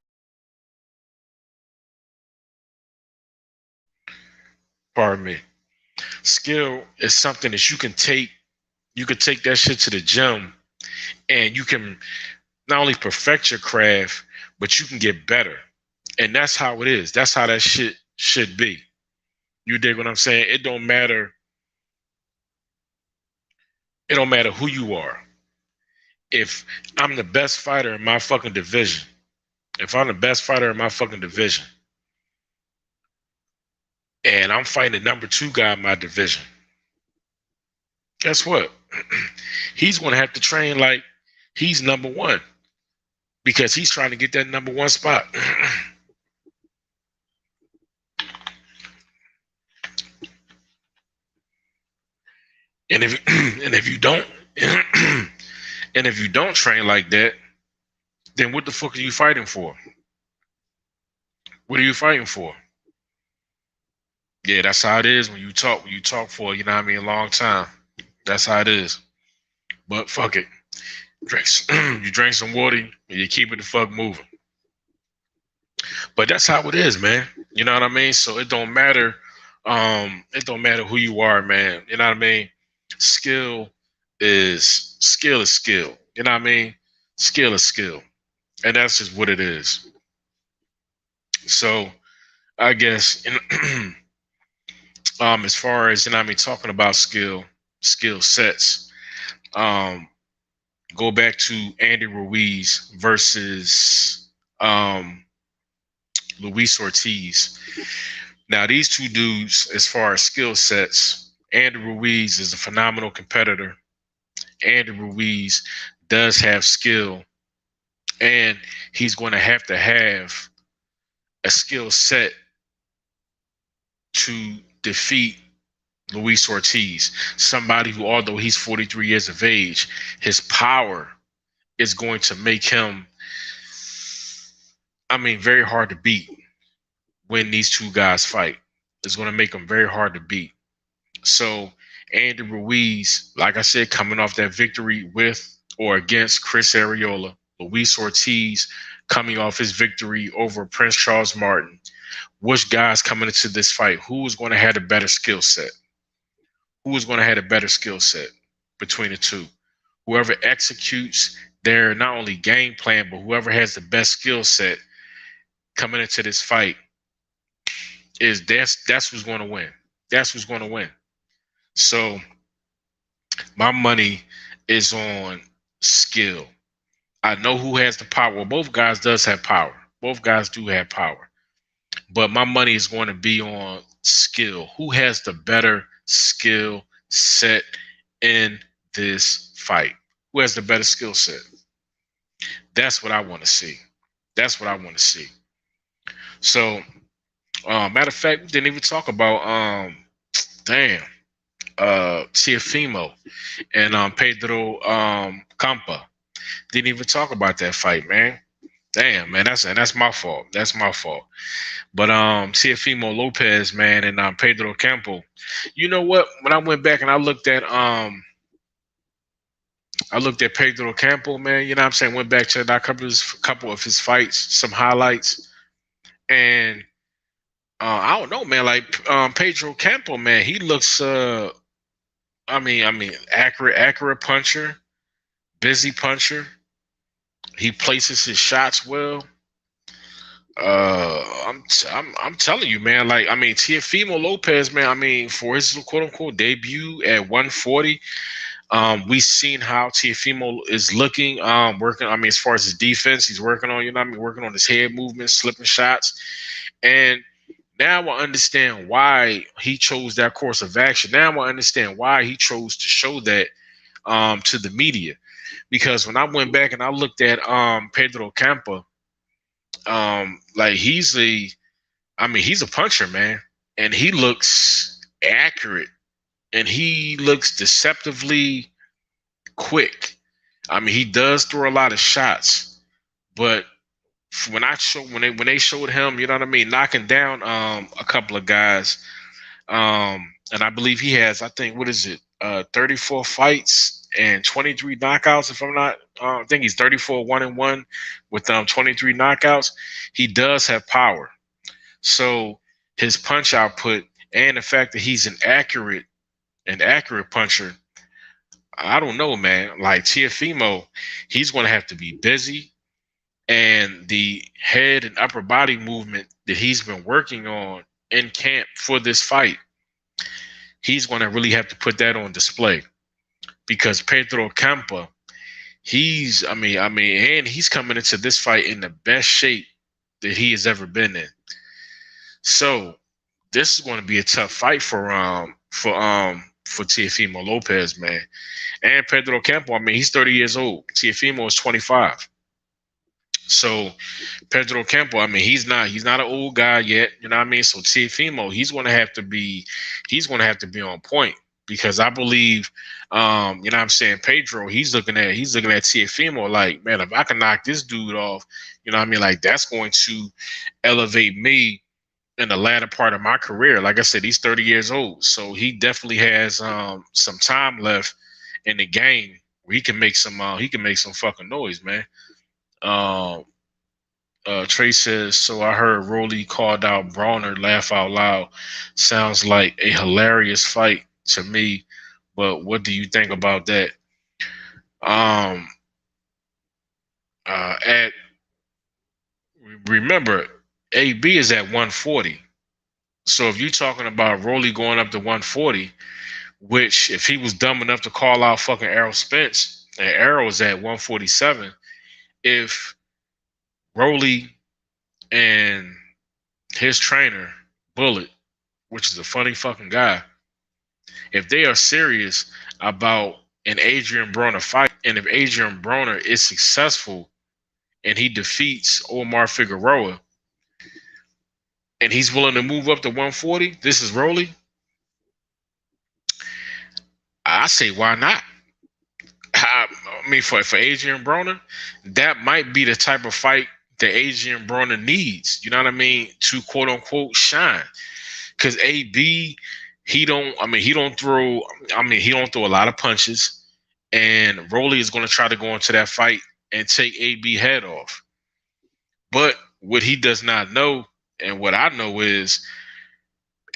Pardon me. Skill is something that you can take. You could take that shit to the gym, and you can not only perfect your craft, but you can get better. And that's how it is. That's how that shit should be. You dig what I'm saying? It don't matter. It don't matter who you are. If I'm the best fighter in my fucking division, if I'm the best fighter in my fucking division, and I'm fighting the #2 guy in my division, guess what? He's going to have to train like he's #1 because he's trying to get that #1 spot. And if you don't and if you don't train like that, then what the fuck are you fighting for? What are you fighting for? Yeah, that's how it is when you talk for, you know what I mean, a long time. That's how it is. But fuck it. You drink some water and you keep it the fuck moving. But that's how it is, man. You know what I mean? So it don't matter. It don't matter who you are, man. You know what I mean? Skill is skill. You know what I mean? Skill is skill. And that's just what it is. So I guess as far as, you know what I mean, talking about skill sets, go back to Andy Ruiz versus Luis Ortiz. Now, these two dudes, as far as skill sets, Andy Ruiz is a phenomenal competitor. Andy Ruiz does have skill, and he's going to have a skill set to defeat Luis Ortiz, somebody who, although he's 43 years of age, his power is going to make him, I mean, very hard to beat when these two guys fight. It's going to make them very hard to beat. So Andy Ruiz, like I said, coming off that victory with or against Chris Arreola, Luis Ortiz coming off his victory over Prince Charles Martin. Which guys coming into this fight? Who is going to have a better skill set? Who is going to have a better skill set between the two? Whoever executes their not only game plan, but whoever has the best skill set coming into this fight that's who's going to win. That's who's going to win. So my money is on skill. I know who has the power. Well, both guys does have power. Both guys do have power. But my money is going to be on skill. Who has the better skill set in this fight? Who has the better skill set? That's what I want to see. That's what I want to see. So, matter of fact, we didn't even talk about Teofimo and Pedro CAMPA. Didn't even talk about that fight, man. Damn, man, that's my fault. That's my fault. But Teofimo Lopez, man, and Pedro Campo. You know what? When I went back and I looked at Pedro Campo, man, you know what I'm saying? Went back to a couple of his fights, some highlights. And I don't know, man, like Pedro Campo, man, he looks I mean, accurate puncher, busy puncher. He places his shots well. I'm telling you, man. Like, I mean, Teofimo Lopez, man. I mean, for his quote unquote debut at 140, we've seen how Teofimo is looking. Working. I mean, as far as his defense, he's working on. You know, what I mean, working on his head movement, slipping shots, and now I understand why he chose that course of action. Now I understand why he chose to show that to the media. Because when I went back and I looked at Pedro Campa, like he's a puncher, man, and he looks accurate and he looks deceptively quick. I mean, he does throw a lot of shots, but when they showed him, you know what I mean, knocking down a couple of guys, and I believe he has, I think, what is it? 34 fights and 23 knockouts. If I'm not, I think he's 34 1-1 with 23 knockouts. He does have power. So his punch output and the fact that he's an accurate puncher, I don't know, man. Like Teofimo, he's going to have to be busy, and the head and upper body movement that he's been working on in camp for this fight, he's going to really have to put that on display, because Pedro Campa, and he's coming into this fight in the best shape that he has ever been in. So this is going to be a tough fight for Teofimo Lopez, man. And Pedro Campo, he's 30 years old. Teofimo is 25. So Pedro Campo, he's not an old guy yet, you know what I mean? So Teofimo, he's going to have to be on point, because I believe, you know what I'm saying, Pedro, he's looking at Teofimo like, man, if I can knock this dude off, you know what I mean, like, that's going to elevate me in the latter part of my career. Like I said, he's 30 years old, so he definitely has some time left in the game where he can make some fucking noise, man. Trey says, so I heard Rolly called out Brawner, laugh out loud. Sounds like a hilarious fight to me, but what do you think about that? Remember, AB is at 140. So if you're talking about Rolly going up to 140, which if he was dumb enough to call out fucking Errol Spence, and Errol is at 147, if Rolly and his trainer, Bullet, which is a funny fucking guy, if they are serious about an Adrian Broner fight, and if Adrian Broner is successful and he defeats Omar Figueroa, and he's willing to move up to 140, this is Rolly, I say, why not? For Adrian Broner, that might be the type of fight that Adrian Broner needs, you know what I mean, to quote unquote shine. Because AB, he don't throw a lot of punches, and Rolly is going to try to go into that fight and take AB head off. But what he does not know, and what I know, is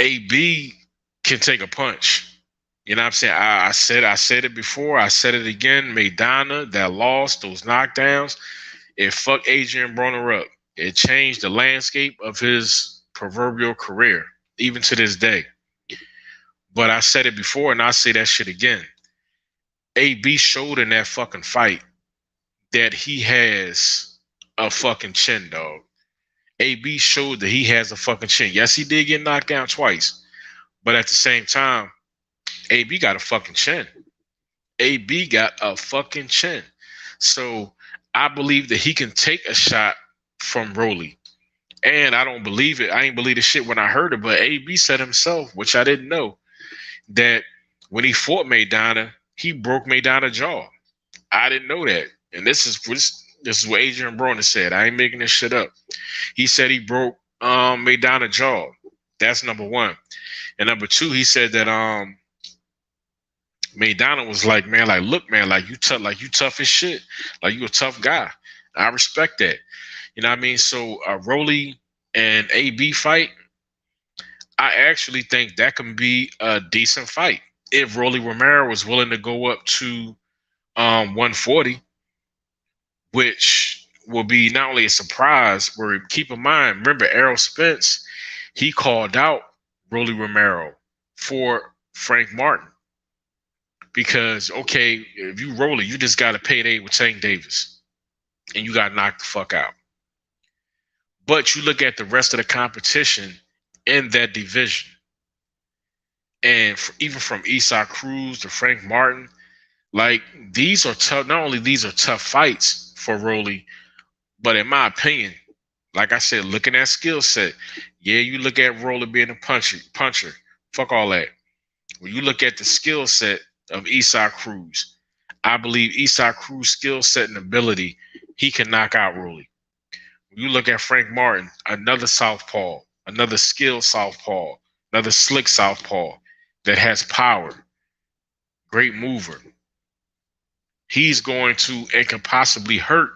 AB can take a punch. You know what I'm saying? I said it before. I said it again. Maidana, that loss, those knockdowns, it fucked Adrian Broner up. It changed the landscape of his proverbial career, even to this day. But I said it before, and I say that shit again. AB showed in that fucking fight that he has a fucking chin, dog. AB showed that he has a fucking chin. Yes, he did get knocked down twice, but at the same time, AB got a fucking chin. AB got a fucking chin. So I believe that he can take a shot from Rolly. And I don't believe it. I ain't believe the shit when I heard it, but AB said himself, which I didn't know, that when he fought Maidana, he broke Maidana's jaw. I didn't know that. And this is what Adrian Broner said. I ain't making this shit up. He said he broke Maidana's jaw. That's number one. And number two, he said that Maidana was like, man, like, look, man, like you tough as shit. Like, you a tough guy. I respect that. You know what I mean? So a Rolly and AB fight, I actually think that can be a decent fight if Rolly Romero was willing to go up to 140, which will be not only a surprise, where, keep in mind, remember Errol Spence, he called out Rolly Romero for Frank Martin. Because, okay, if you Rolly, you just got to payday with Tank Davis, and you got knocked the fuck out. But you look at the rest of the competition in that division, and even from Isaac Cruz to Frank Martin, like, these are tough. Not only these are tough fights for Rolly, but in my opinion, like I said, looking at skill set, yeah, you look at Rolly being a puncher, fuck all that. When you look at the skill set of Isaac Cruz, I believe Isaac Cruz' skill set and ability, he can knock out Rolly. When you look at Frank Martin, another southpaw, another skilled southpaw, another slick southpaw that has power. great mover. He's going to and can possibly hurt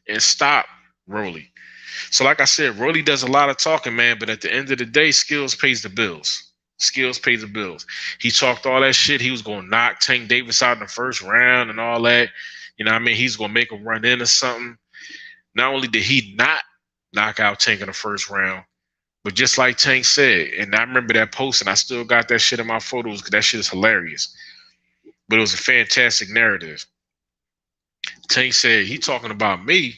and stop Rolly. So like I said, Rolly does a lot of talking, man, but at the end of the day, skills pays the bills. Skills pays the bills. He talked all that shit. He was going to knock Tank Davis out in the first round and all that. You know what I mean? He's going to make him run into something. Not only did he not knock out Tank in the first round, but just like Tank said, and I remember that post, and I still got that shit in my photos because that shit is hilarious. But it was a fantastic narrative. Tank said, he talking about me.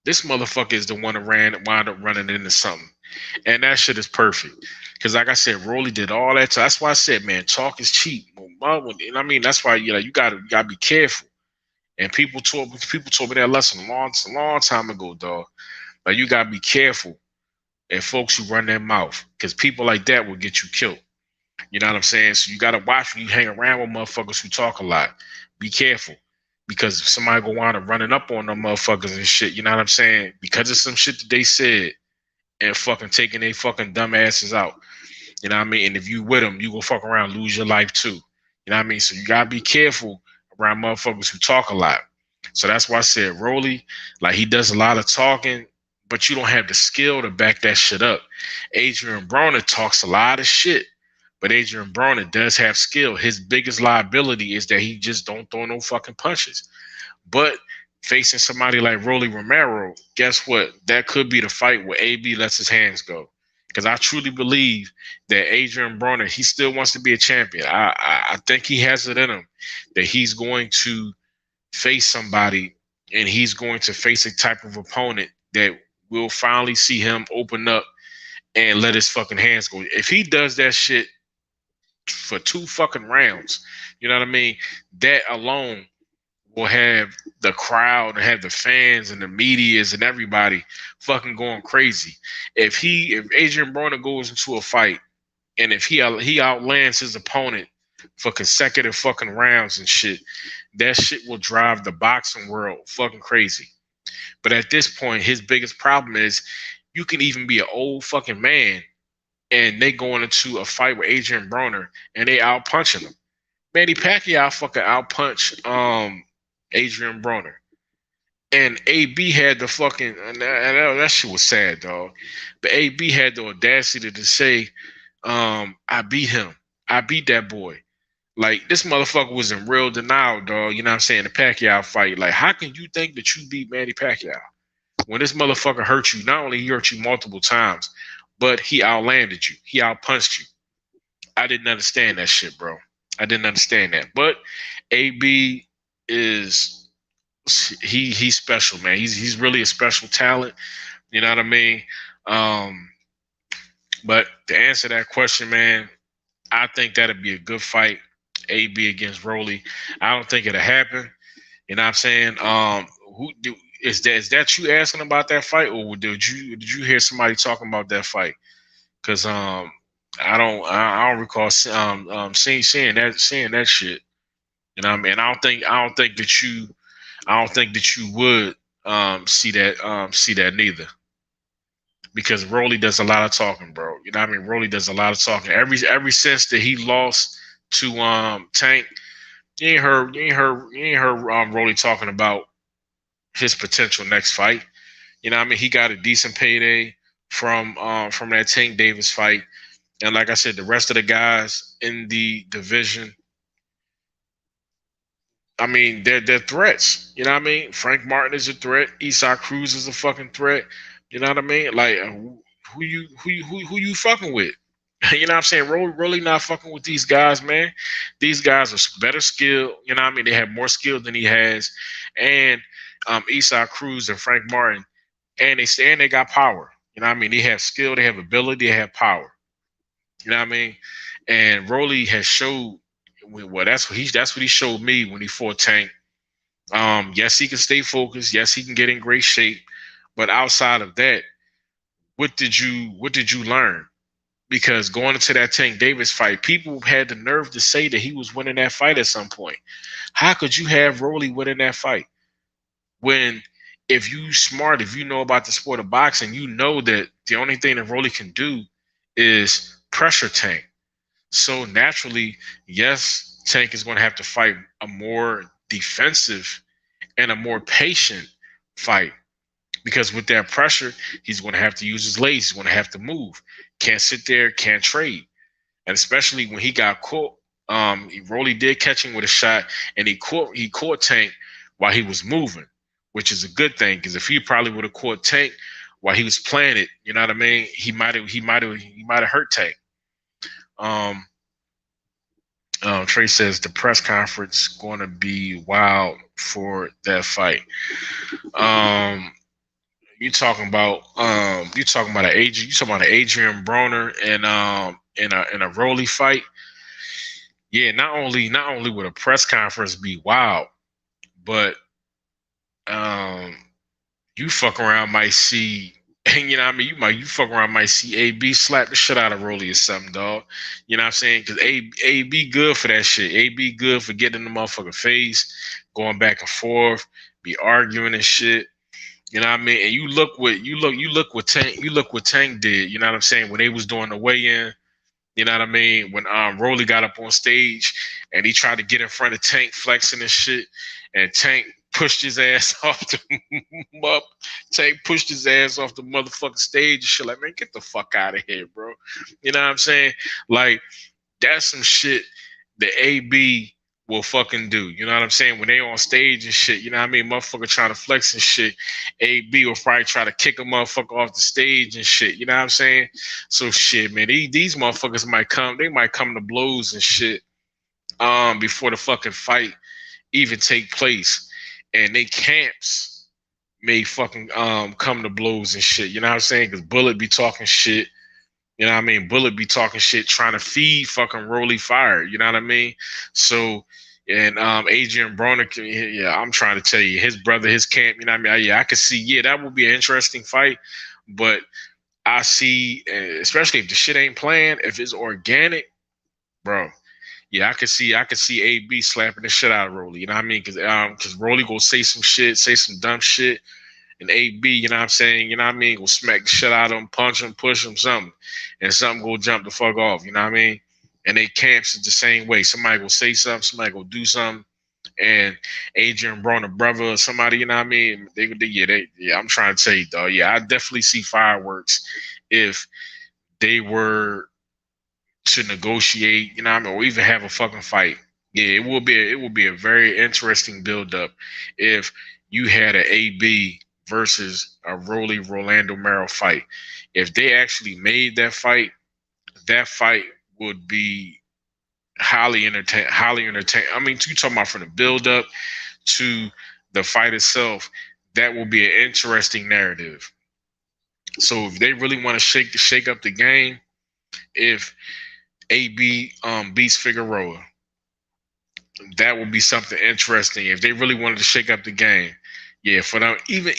This motherfucker is the one that wound up running into something. And that shit is perfect. Because like I said, Rolly did all that. So that's why I said, man, talk is cheap. And I mean, that's why you gotta be careful. And people told me that lesson a long time ago, dog. Like you gotta be careful and folks who run their mouth. Because people like that will get you killed. You know what I'm saying? So you gotta watch when you hang around with motherfuckers who talk a lot. Be careful. Because if somebody go on and running up on them motherfuckers and shit, you know what I'm saying? Because of some shit that they said and fucking taking their fucking dumb asses out. You know what I mean? And if you with them, you go fuck around, lose your life too. You know what I mean? So you gotta be careful around motherfuckers who talk a lot. So that's why I said Rolly, like he does a lot of talking, but you don't have the skill to back that shit up. Adrian Broner talks a lot of shit. But Adrian Broner does have skill. His biggest liability is that he just don't throw no fucking punches. But facing somebody like Rolly Romero, guess what? That could be the fight where AB lets his hands go. Because I truly believe that Adrian Broner, he still wants to be a champion. I think he has it in him that he's going to face somebody and he's going to face a type of opponent that will finally see him open up and let his fucking hands go. If he does that shit for 2 fucking rounds, you know what I mean? That alone will have the crowd and have the fans and the medias and everybody fucking going crazy. If Adrian Broner goes into a fight and if he outlands his opponent for consecutive fucking rounds and shit, that shit will drive the boxing world fucking crazy. But at this point, his biggest problem is you can even be an old fucking man and they going into a fight with Adrian Broner and they out punching him. Manny Pacquiao fucking out punch Adrian Broner. And AB had the fucking and that shit was sad, dog. But AB had the audacity to say, I beat him. I beat that boy. Like this motherfucker was in real denial, dog. You know what I'm saying? The Pacquiao fight. Like, how can you think that you beat Manny Pacquiao? When this motherfucker hurt you, not only he hurt you multiple times, but he outlanded you. He outpunched you. I didn't understand that shit, bro. I didn't understand that. But AB is he's special, man. He's really a special talent. You know what I mean? But to answer that question, man, I think that'd be a good fight. AB against Rolly. I don't think it'll happen. You know what I'm saying? Is that you asking about that fight, or did you hear somebody talking about that fight? Because I don't recall seeing that shit. You know what I mean? I don't think that you would see that neither. Because Rolly does a lot of talking, bro. You know what I mean? Rolly does a lot of talking. Every since that he lost to Tank, you ain't heard Rolly talking about his potential next fight. You know what I mean? He got a decent payday from that Tank Davis fight. And like I said, the rest of the guys in the division, I mean, they're threats. You know what I mean? Frank Martin is a threat. Isaac Cruz is a fucking threat. You know what I mean? Like who you fucking with? You know what I'm saying? Rolly not fucking with these guys, man. These guys are better skilled. You know what I mean? They have more skill than he has. And Isaac Cruz and Frank Martin, and they got power. You know what I mean? They have skill, they have ability, they have power. You know what I mean? And Rolly has showed. Well, that's what he showed me when he fought Tank. Yes, he can stay focused. Yes, he can get in great shape. But outside of that, what did you learn? Because going into that Tank Davis fight, people had the nerve to say that he was winning that fight at some point. How could you have Rolly winning that fight? When if you smart, if you know about the sport of boxing, you know that the only thing that Rolly can do is pressure Tank. So naturally, yes, Tank is going to have to fight a more defensive and a more patient fight, because with that pressure, he's going to have to use his legs. He's going to have to move. Can't sit there, can't trade. And especially when he got caught, Rolly did catch him with a shot, and he caught Tank while he was moving, which is a good thing, because if he probably would have caught Tank while he was playing it, you know what I mean, he might have hurt Tank. Trey says the press conference going to be wild for that fight. You talking about an Adrian Broner and in a Rolly fight. Yeah, not only would a press conference be wild, but you fuck around might see, you know what I mean, you fuck around might see AB slap the shit out of Rolly or something, dog. You know what I'm saying? Because AB good for that shit. AB good for getting in the motherfucker face, going back and forth, be arguing and shit. You know what I mean? And you look what Tank did, you know what I'm saying, when they was doing the weigh-in. You know what I mean? When Rolly got up on stage and he tried to get in front of Tank flexing and shit, and Tank pushed his ass off the Tank pushed his ass off the motherfucking stage and shit. Like, man, get the fuck out of here, bro. You know what I'm saying? Like, that's some shit that AB will fucking do. You know what I'm saying? When they on stage and shit, you know what I mean? Motherfucker trying to flex and shit, AB will probably try to kick a motherfucker off the stage and shit. You know what I'm saying? So shit, man, these motherfuckers might come to blows and shit before the fucking fight even take place. And they camps may fucking come to blows and shit. You know what I'm saying? Because Bullet be talking shit. You know what I mean? Bullet be talking shit, trying to feed fucking Rolly fire. You know what I mean? So, and Adrian Broner, yeah, I'm trying to tell you, his brother, his camp, you know what I mean? Yeah, I could see, yeah, that would be an interesting fight. But I see, especially if the shit ain't planned, if it's organic, bro, yeah, I could see AB slapping the shit out of Rolly. You know what I mean? Because Rolly gonna say some shit, say some dumb shit, and AB, you know what I'm saying? You know what I mean? Go smack the shit out of him, punch him, push him, something. And something go jump the fuck off, you know what I mean? And they camps it the same way. Somebody go say something, somebody go do something. And Adrian Broner, brother, or somebody, you know what I mean? Yeah, I'm trying to tell you, dog. Yeah, I definitely see fireworks if they were to negotiate, you know what I mean, or even have a fucking fight. Yeah, it will be a very interesting build up if you had an AB versus a Rolando Mero fight. If they actually made that fight would be highly entertaining. I mean, you talking about from the build up to the fight itself, that will be an interesting narrative. So if they really want to shake up the game, if AB beats Figueroa, that would be something interesting. If they really wanted to shake up the game, yeah, for them, even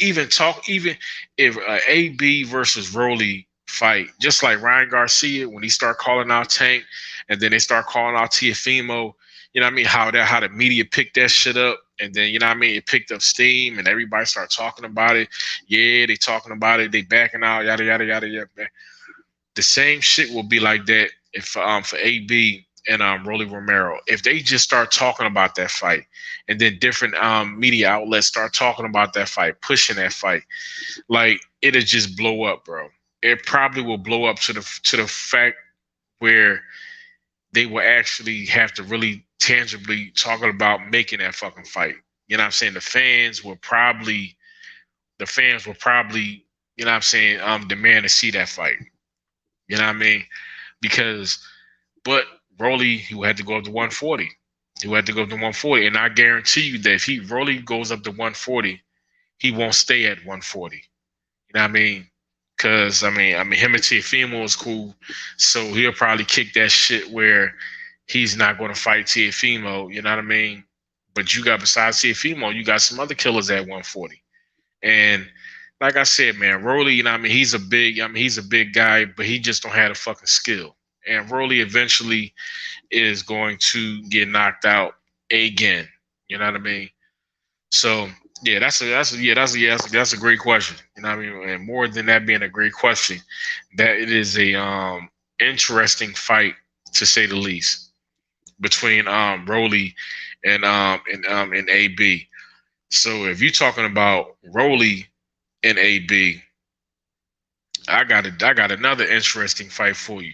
if AB versus Rolly fight, just like Ryan Garcia when he start calling out Tank, and then they start calling out Teofimo. You know what I mean? How the media picked that shit up, and then you know what I mean, it picked up steam, and everybody started talking about it. Yeah, they talking about it. They backing out. Yada yada yada yada. The same shit will be like that if for AB and Rolly Romero, if they just start talking about that fight, and then different media outlets start talking about that fight, pushing that fight, like it'll just blow up, bro. It probably will blow up to the fact where they will actually have to really tangibly talk about making that fucking fight. You know what I'm saying? The fans will probably, you know what I'm saying, demand to see that fight. You know what I mean? But Rolly, he had to go up to 140. And I guarantee you that if Rolly goes up to 140, he won't stay at 140. You know what I mean? Because I mean, him and Teofimo is cool, so he'll probably kick that shit where he's not going to fight Teofimo. You know what I mean? But you got, besides Teofimo, you got some other killers at 140. And like I said, man, Rolly, you know what I mean, he's a big guy, but he just don't have the fucking skill. And Rolly eventually is going to get knocked out again. You know what I mean? So yeah, that's a great question. You know what I mean? And more than that being a great question, that it is a interesting fight to say the least. between Rolly and AB. So if you're talking about Rolly and AB, I got another interesting fight for you.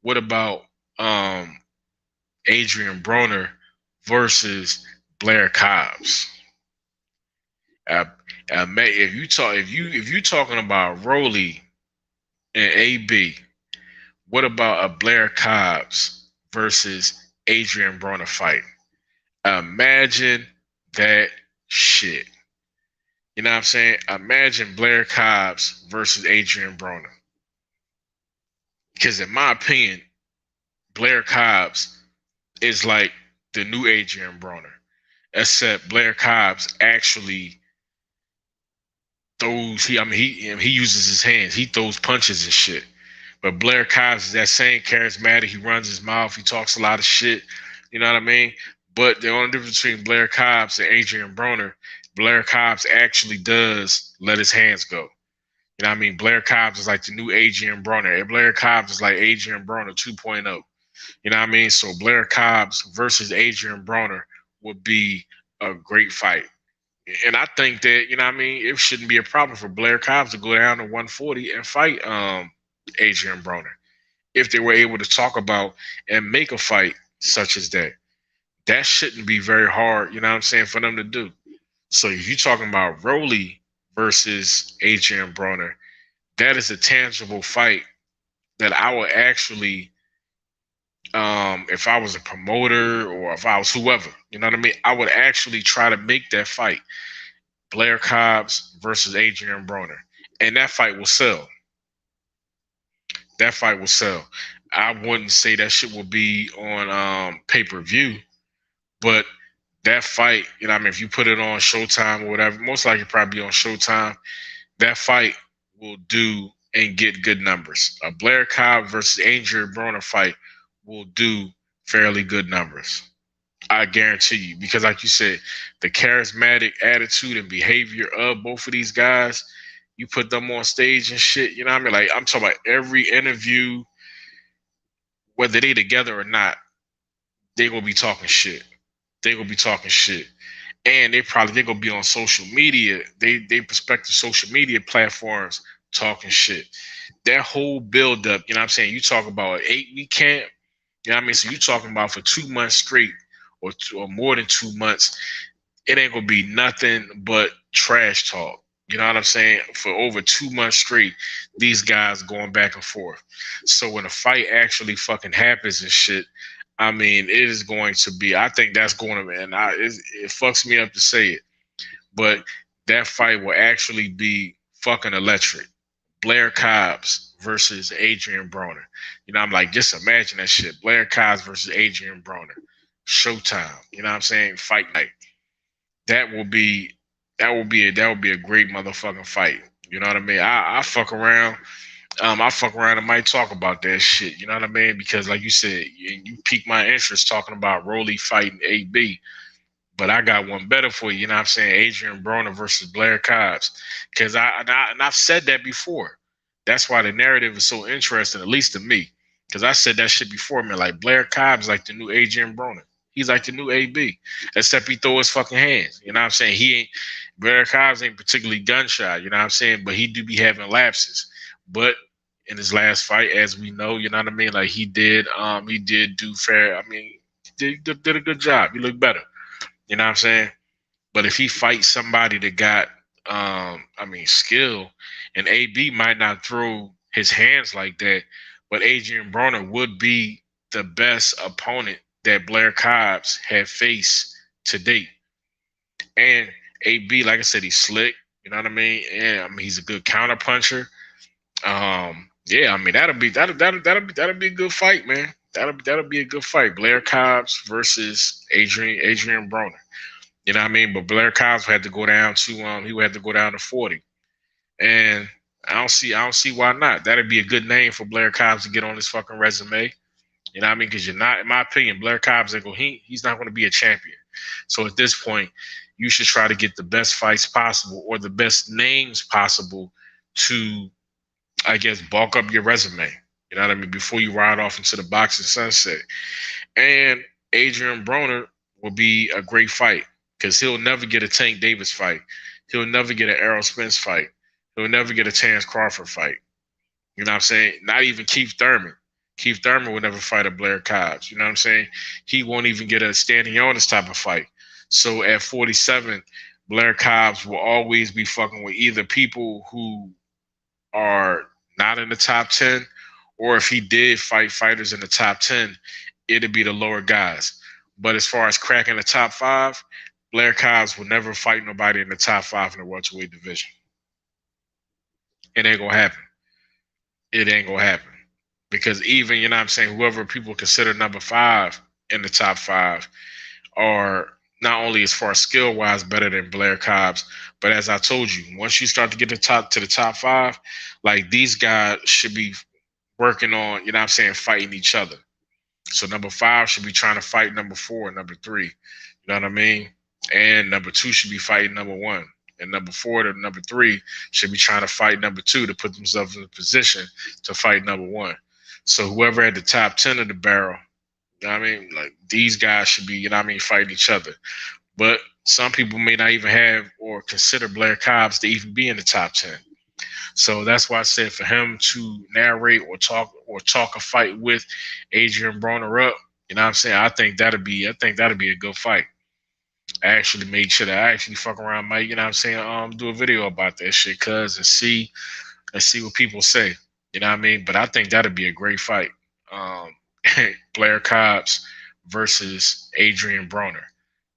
What about Adrian Broner versus Blair Cobbs? Uh, if you talking about Rolly and AB, what about a Blair Cobbs versus Adrian Broner fight? Imagine that shit. You know what I'm saying? Imagine Blair Cobbs versus Adrian Broner. Because in my opinion, Blair Cobbs is like the new Adrian Broner, except Blair Cobbs actually throws. He uses his hands. He throws punches and shit. But Blair Cobbs is that same charismatic. He runs his mouth. He talks a lot of shit. You know what I mean? But the only difference between Blair Cobbs and Adrian Broner, Blair Cobbs actually does let his hands go. You know what I mean? Blair Cobbs is like the new Adrian Broner. And Blair Cobbs is like Adrian Broner 2.0. You know what I mean? So Blair Cobbs versus Adrian Broner would be a great fight. And I think that, you know what I mean, it shouldn't be a problem for Blair Cobbs to go down to 140 and fight Adrian Broner. If they were able to talk about and make a fight such as that. That shouldn't be very hard, you know what I'm saying, for them to do. So if you're talking about Rolly versus Adrian Broner, that is a tangible fight that I would actually, if I was a promoter or if I was whoever, you know what I mean, I would actually try to make that fight. Blair Cobbs versus Adrian Broner. And that fight will sell. That fight will sell. I wouldn't say that shit will be on pay-per-view, but that fight, you know what I mean, if you put it on Showtime or whatever, most likely probably on Showtime, that fight will do and get good numbers. A Blair Cobb versus Adrian Broner fight will do fairly good numbers. I guarantee you. Because like you said, the charismatic attitude and behavior of both of these guys, you put them on stage and shit, you know what I mean? Like, I'm talking about every interview, whether they together or not, they gonna be talking shit. They gonna be talking shit. And they're gonna be on social media, they prospective social media platforms talking shit. That whole build up, you know what I'm saying? You talk about an 8-week camp, you know what I mean? So you talking about for 2 months straight or more than 2 months, it ain't gonna be nothing but trash talk. You know what I'm saying? For over 2 months straight, these guys going back and forth. So when a fight actually fucking happens and shit, I mean, it is going to be, I think that's going to, man, it fucks me up to say it, but that fight will actually be fucking electric. Blair Cobbs versus Adrian Broner. You know, I'm like, just imagine that shit. Blair Cobbs versus Adrian Broner. Showtime. You know what I'm saying? Fight night. That will be a great motherfucking fight. You know what I mean? I fuck around. I fuck around and might talk about that shit. You know what I mean? Because like you said, you piqued my interest talking about Rolly fighting AB. But I got one better for you. You know what I'm saying? Adrian Broner versus Blair Cobbs. Because I've said that before. That's why the narrative is so interesting, at least to me. Because I said that shit before, man. Like, Blair Cobbs like the new Adrian Broner. He's like the new AB. Except he throw his fucking hands. You know what I'm saying? Blair Cobbs ain't particularly gunshot. You know what I'm saying? But he do be having lapses. But in his last fight, as we know, you know what I mean? Like, he did do fair. I mean, he did a good job. He looked better. You know what I'm saying? But if he fights somebody that got, skill, and AB might not throw his hands like that, but Adrian Broner would be the best opponent that Blair Cobbs had faced to date. And AB, like I said, he's slick. You know what I mean? And I mean, he's a good counter puncher. Yeah, I mean, that'll be a good fight, man. That'll be a good fight. Blair Cobbs versus Adrian Broner. You know what I mean? But Blair Cobbs had to go down to he had to go down to 40. And I don't see why not. That'd be a good name for Blair Cobbs to get on his fucking resume. You know what I mean? Because you're not, in my opinion, Blair Cobbs he's not going to be a champion. So at this point, you should try to get the best fights possible or the best names possible to, I guess, bulk up your resume. You know what I mean? Before you ride off into the boxing sunset. And Adrian Broner will be a great fight because he'll never get a Tank Davis fight. He'll never get an Errol Spence fight. He'll never get a Terence Crawford fight. You know what I'm saying? Not even Keith Thurman. Keith Thurman would never fight a Blair Cobbs. You know what I'm saying? He won't even get a standing honest type of fight. So at 47, Blair Cobbs will always be fucking with either people who are not in the top 10, or if he did fight fighters in the top 10, it'd be the lower guys. But as far as cracking the top 5, Blair Cobbs will never fight nobody in the top 5 in the welterweight division. It ain't gonna happen. It ain't gonna happen. Because even, you know what I'm saying, whoever people consider number 5 in the top 5 are not only as far as skill-wise better than Blair Cobbs, but as I told you, once you start to get to the top 5, like these guys should be working on, you know what I'm saying, fighting each other. So number 5 should be trying to fight number 4 and number 3. You know what I mean? And number 2 should be fighting number 1. And number 4 to number 3 should be trying to fight number 2 to put themselves in a position to fight number 1. So whoever at the top 10 of the barrel, you know what I mean? Like these guys should be, you know what I mean, fighting each other. But some people may not even have or consider Blair Cobbs to even be in the top 10. So that's why I said for him to narrate or talk a fight with Adrian Broner up, you know what I'm saying? I think that'd be a good fight. I actually made sure that I actually fuck around, Mike, you know what I'm saying, do a video about that shit, cuz, and see what people say. You know what I mean? But I think that'd be a great fight. Blair Cobbs versus Adrian Broner.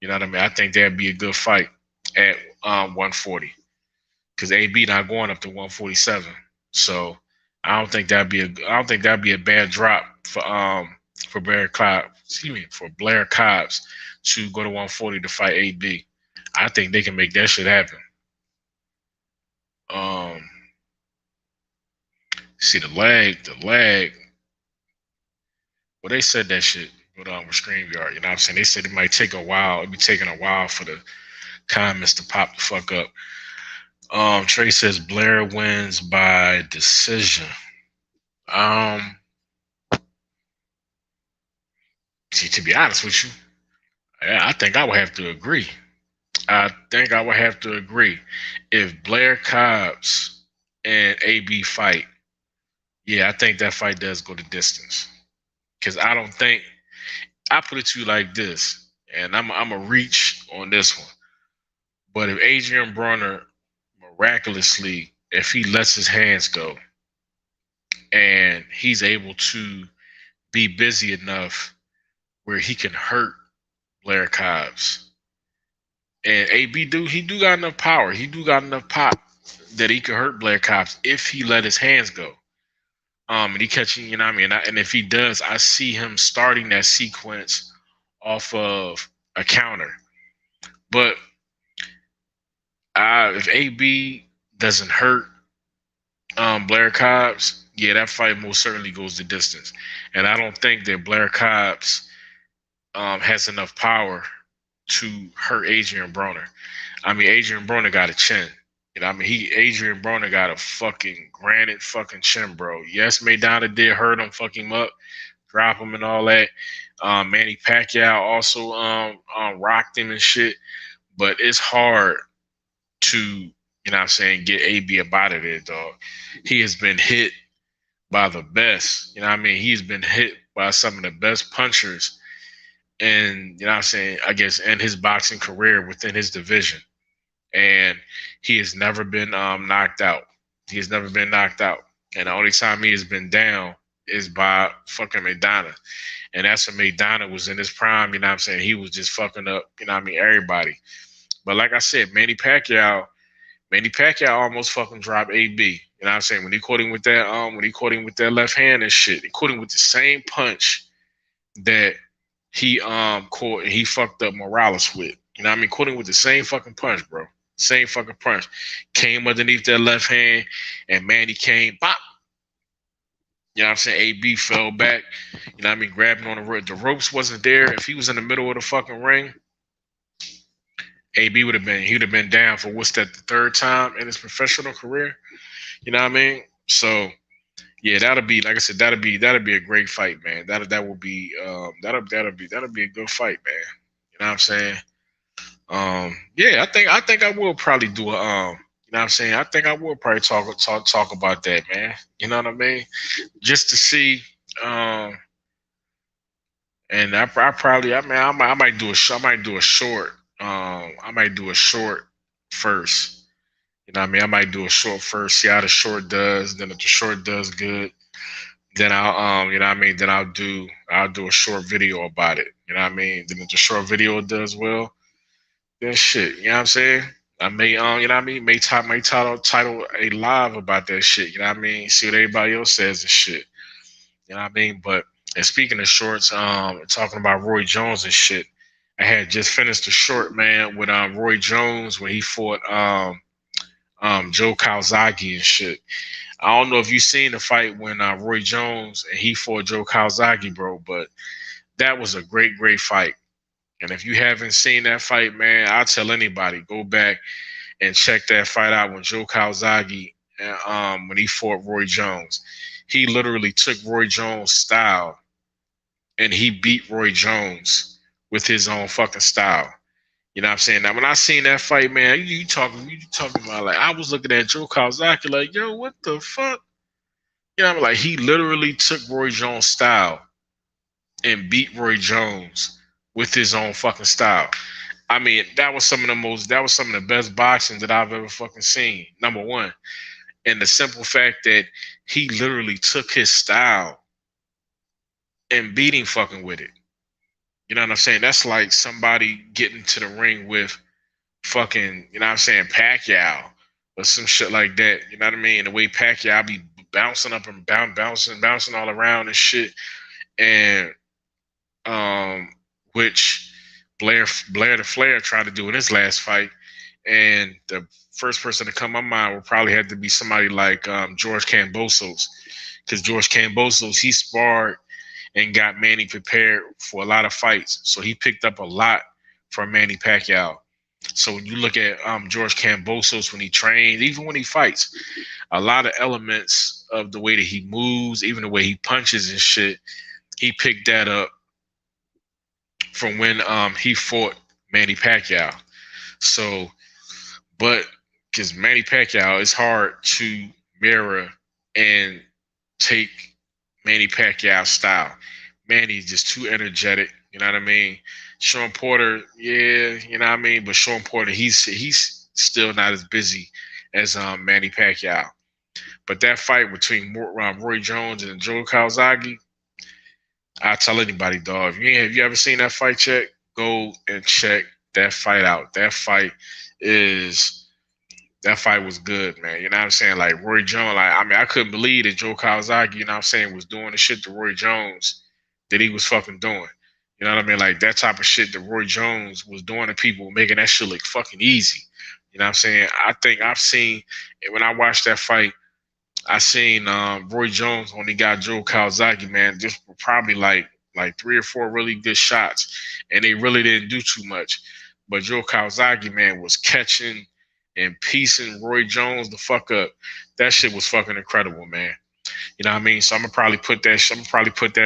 You know what I mean? I think that'd be a good fight at 140. Because AB not going up to 147. So I don't think that'd be a bad drop for Blair Cobbs, for Blair Cobbs to go to 140 to fight AB. I think they can make that shit happen. See the lag. Well, they said that shit with StreamYard. You know what I'm saying? They said it might take a while. It'd be taking a while for the comments to pop the fuck up. Trey says Blair wins by decision. See, to be honest with you, I think I would have to agree. If Blair Cobbs and AB fight, yeah, I think that fight does go the distance. Because I don't think, I put it to you like this, and I'm a reach on this one. But if Adrian Broner miraculously, if he lets his hands go and he's able to be busy enough where he can hurt Blair Cobbs, and AB he do got enough power, he do got enough pop that he could hurt Blair Cobbs if he let his hands go. And he catching, you know what I mean? And if he does, I see him starting that sequence off of a counter. But if AB doesn't hurt Blair Cobbs, yeah, that fight most certainly goes the distance. And I don't think that Blair Cobbs has enough power to hurt Adrian Broner. I mean, Adrian Broner got a chin. You know, I mean, Adrian Broner got a fucking granite fucking chin, bro. Yes, Maidana did hurt him, fuck him up, drop him and all that. Manny Pacquiao also rocked him and shit. But it's hard to, you know what I'm saying, get AB up out of there, dog. He has been hit by the best. You know what I mean? He's been hit by some of the best punchers and, you know what I'm saying, I guess, in his boxing career within his division. And he has never been knocked out. He has never been knocked out. And the only time he has been down is by fucking Maidana. And that's when Maidana was in his prime, you know what I'm saying? He was just fucking up, you know what I mean, everybody. But like I said, Manny Pacquiao almost fucking dropped AB. You know what I'm saying? When he caught him with that left hand and shit, he caught him with the same punch that he caught and he fucked up Morales with. You know what I mean? Caught him with the same fucking punch, bro. Same fucking punch. Came underneath that left hand, and Manny came, bop. You know what I'm saying? AB fell back. You know what I mean? Grabbing on the rope. The ropes wasn't there. If he was in the middle of the fucking ring, AB would have been down for what's that, the third time in his professional career? You know what I mean? So, Yeah, that'll be like I said. That'll be a great fight, man. That will be that'll be a good fight, man. You know what I'm saying? Yeah, I think I will probably do a you know what I'm saying? I think I will probably talk about that, man. You know what I mean? Just to see and I probably I mean I might do I might do a short I might do a short first. You know what I mean? I might do a short first, see how the short does, then if the short does good, then I'll you know what I mean, then I'll do a short video about it. You know what I mean? Then if the short video does well, then shit, you know what I'm saying? I may you know what I mean, may title a live about that shit, you know what I mean? See what everybody else says and shit. You know what I mean? But and speaking of shorts, talking about Roy Jones and shit, I had just finished a short, man, with Roy Jones when he fought Joe Calzaghe and shit. I don't know if you seen the fight when Roy Jones and he fought Joe Calzaghe, bro, but that was a great fight. And if you haven't seen that fight, man, I'll tell anybody, go back and check that fight out when Joe Calzaghe, when he fought Roy Jones. He literally took Roy Jones' style and he beat Roy Jones with his own fucking style. You know what I'm saying? Now, when I seen that fight, man, you talking about like I was looking at Joe Calzaghe like, yo, what the fuck? You know, like he literally took Roy Jones' style and beat Roy Jones with his own fucking style. I mean, that was some of the best boxing that I've ever fucking seen. Number one. And the simple fact that he literally took his style and beat him fucking with it. You know what I'm saying? That's like somebody getting to the ring with fucking, you know what I'm saying, Pacquiao or some shit like that. You know what I mean? And the way Pacquiao be bouncing up and bouncing all around and shit. And which Blair the Flair tried to do in his last fight. And the first person to come to my mind would probably have to be somebody like George Kambosos. Because George Kambosos, he sparred and got Manny prepared for a lot of fights. So he picked up a lot from Manny Pacquiao. So when you look at George Kambosos when he trains, even when he fights, a lot of elements of the way that he moves, even the way he punches and shit, he picked that up from when he fought Manny Pacquiao. So, but because Manny Pacquiao, it's hard to mirror and take Manny Pacquiao's style. Manny's just too energetic. You know what I mean? Sean Porter, yeah, you know what I mean. But Sean Porter, he's still not as busy as Manny Pacquiao. But that fight between Roy Jones and Joe Calzaghe, I tell anybody, dog. Have you ever seen that fight check? Go and check that fight out. That fight was good, man. You know what I'm saying? Like Roy Jones, like I mean, I couldn't believe that Joe Calzaghe, you know what I'm saying, was doing the shit to Roy Jones that he was fucking doing. You know what I mean? Like that type of shit that Roy Jones was doing to people, making that shit look fucking easy. You know what I'm saying? I think I've seen, when I watched that fight, I seen Roy Jones when he got Joe Calzaghe, man, just probably like 3 or 4 really good shots, and they really didn't do too much. But Joe Calzaghe, man, was catching and piecing Roy Jones the fuck up. That shit was fucking incredible, man. You know what I mean? So I'm gonna probably put that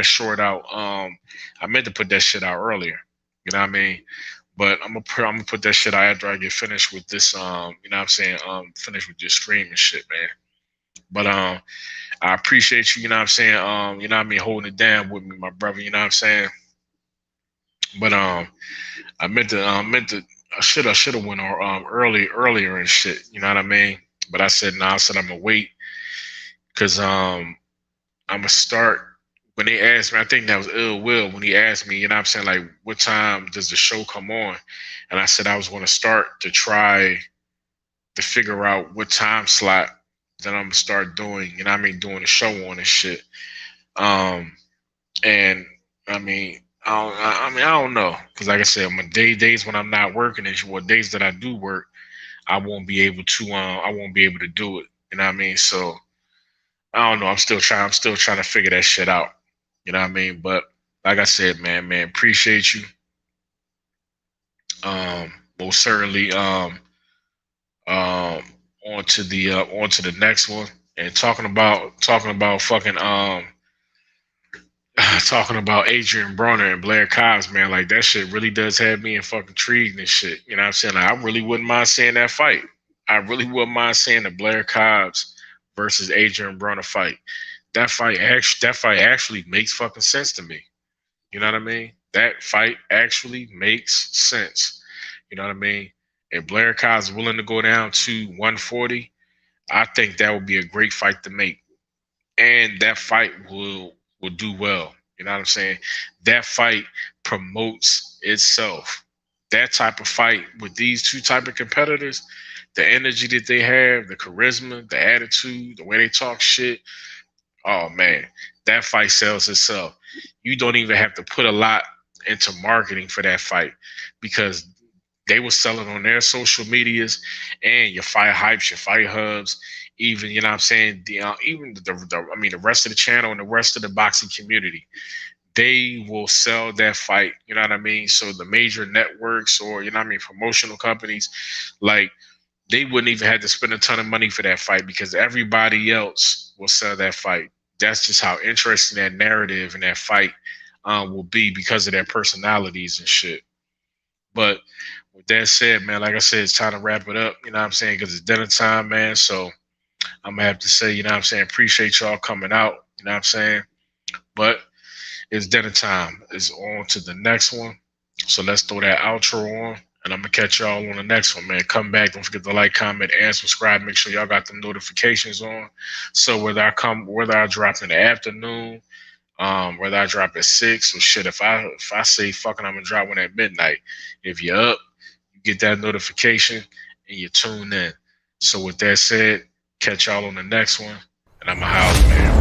short out. I meant to put that shit out earlier. You know what I mean? But I'm gonna put that shit out after I get finished with this. You know what I'm saying? Finished with this stream and shit, man. But I appreciate you. You know what I'm saying? You know what I mean? Holding it down with me, my brother. You know what I'm saying? But I meant to I should have went earlier and shit. You know what I mean? But I said no. I said I'm gonna wait because I'm gonna start when they asked me. I think that was Ill Will when he asked me. You know what I'm saying? Like, what time does the show come on? And I said I was gonna start to try to figure out what time slot that I'm gonna start doing. You know what I mean? Doing the show on and shit. And I mean. I don't know, because like I said, my days when I'm not working and what days that I do work, I won't be able to do it. You know what I mean? So I don't know. I'm still trying to figure that shit out. You know what I mean? But like I said, man, appreciate you. Most certainly. On to the next one, And talking about fucking talking about Adrian Broner and Blair Cobbs, man, like that shit really does have me in fucking intrigued and shit. You know what I'm saying? Like, I really wouldn't mind seeing that fight. I really wouldn't mind seeing the Blair Cobbs versus Adrian Broner fight. That fight actually makes fucking sense to me. You know what I mean? That fight actually makes sense. You know what I mean? If Blair Cobbs is willing to go down to 140, I think that would be a great fight to make. And that fight will do well. You know what I'm saying? That fight promotes itself. That type of fight with these two type of competitors, the energy that they have, the charisma, the attitude, the way they talk shit, oh man, that fight sells itself. You don't even have to put a lot into marketing for that fight because they will sell it on their social medias and your fight hypes, your fight hubs, even, you know what I'm saying, even the rest of the channel and the rest of the boxing community. They will sell that fight, you know what I mean? So the major networks or, you know what I mean, promotional companies, like, they wouldn't even have to spend a ton of money for that fight because everybody else will sell that fight. That's just how interesting that narrative and that fight will be because of their personalities and shit. But with that said, man, like I said, it's time to wrap it up, you know what I'm saying? Because it's dinner time, man. So I'm going to have to say, you know what I'm saying, appreciate y'all coming out, you know what I'm saying? But it's dinner time. It's on to the next one. So let's throw that outro on. And I'm going to catch y'all on the next one, man. Come back. Don't forget to like, comment, and subscribe. Make sure y'all got the notifications on. So whether I drop in the afternoon, whether I drop at 6 or shit, if I say fucking I'm going to drop one at midnight, if you're up, you get that notification and you tune in. So with that said, catch y'all on the next one. And I'm a house man.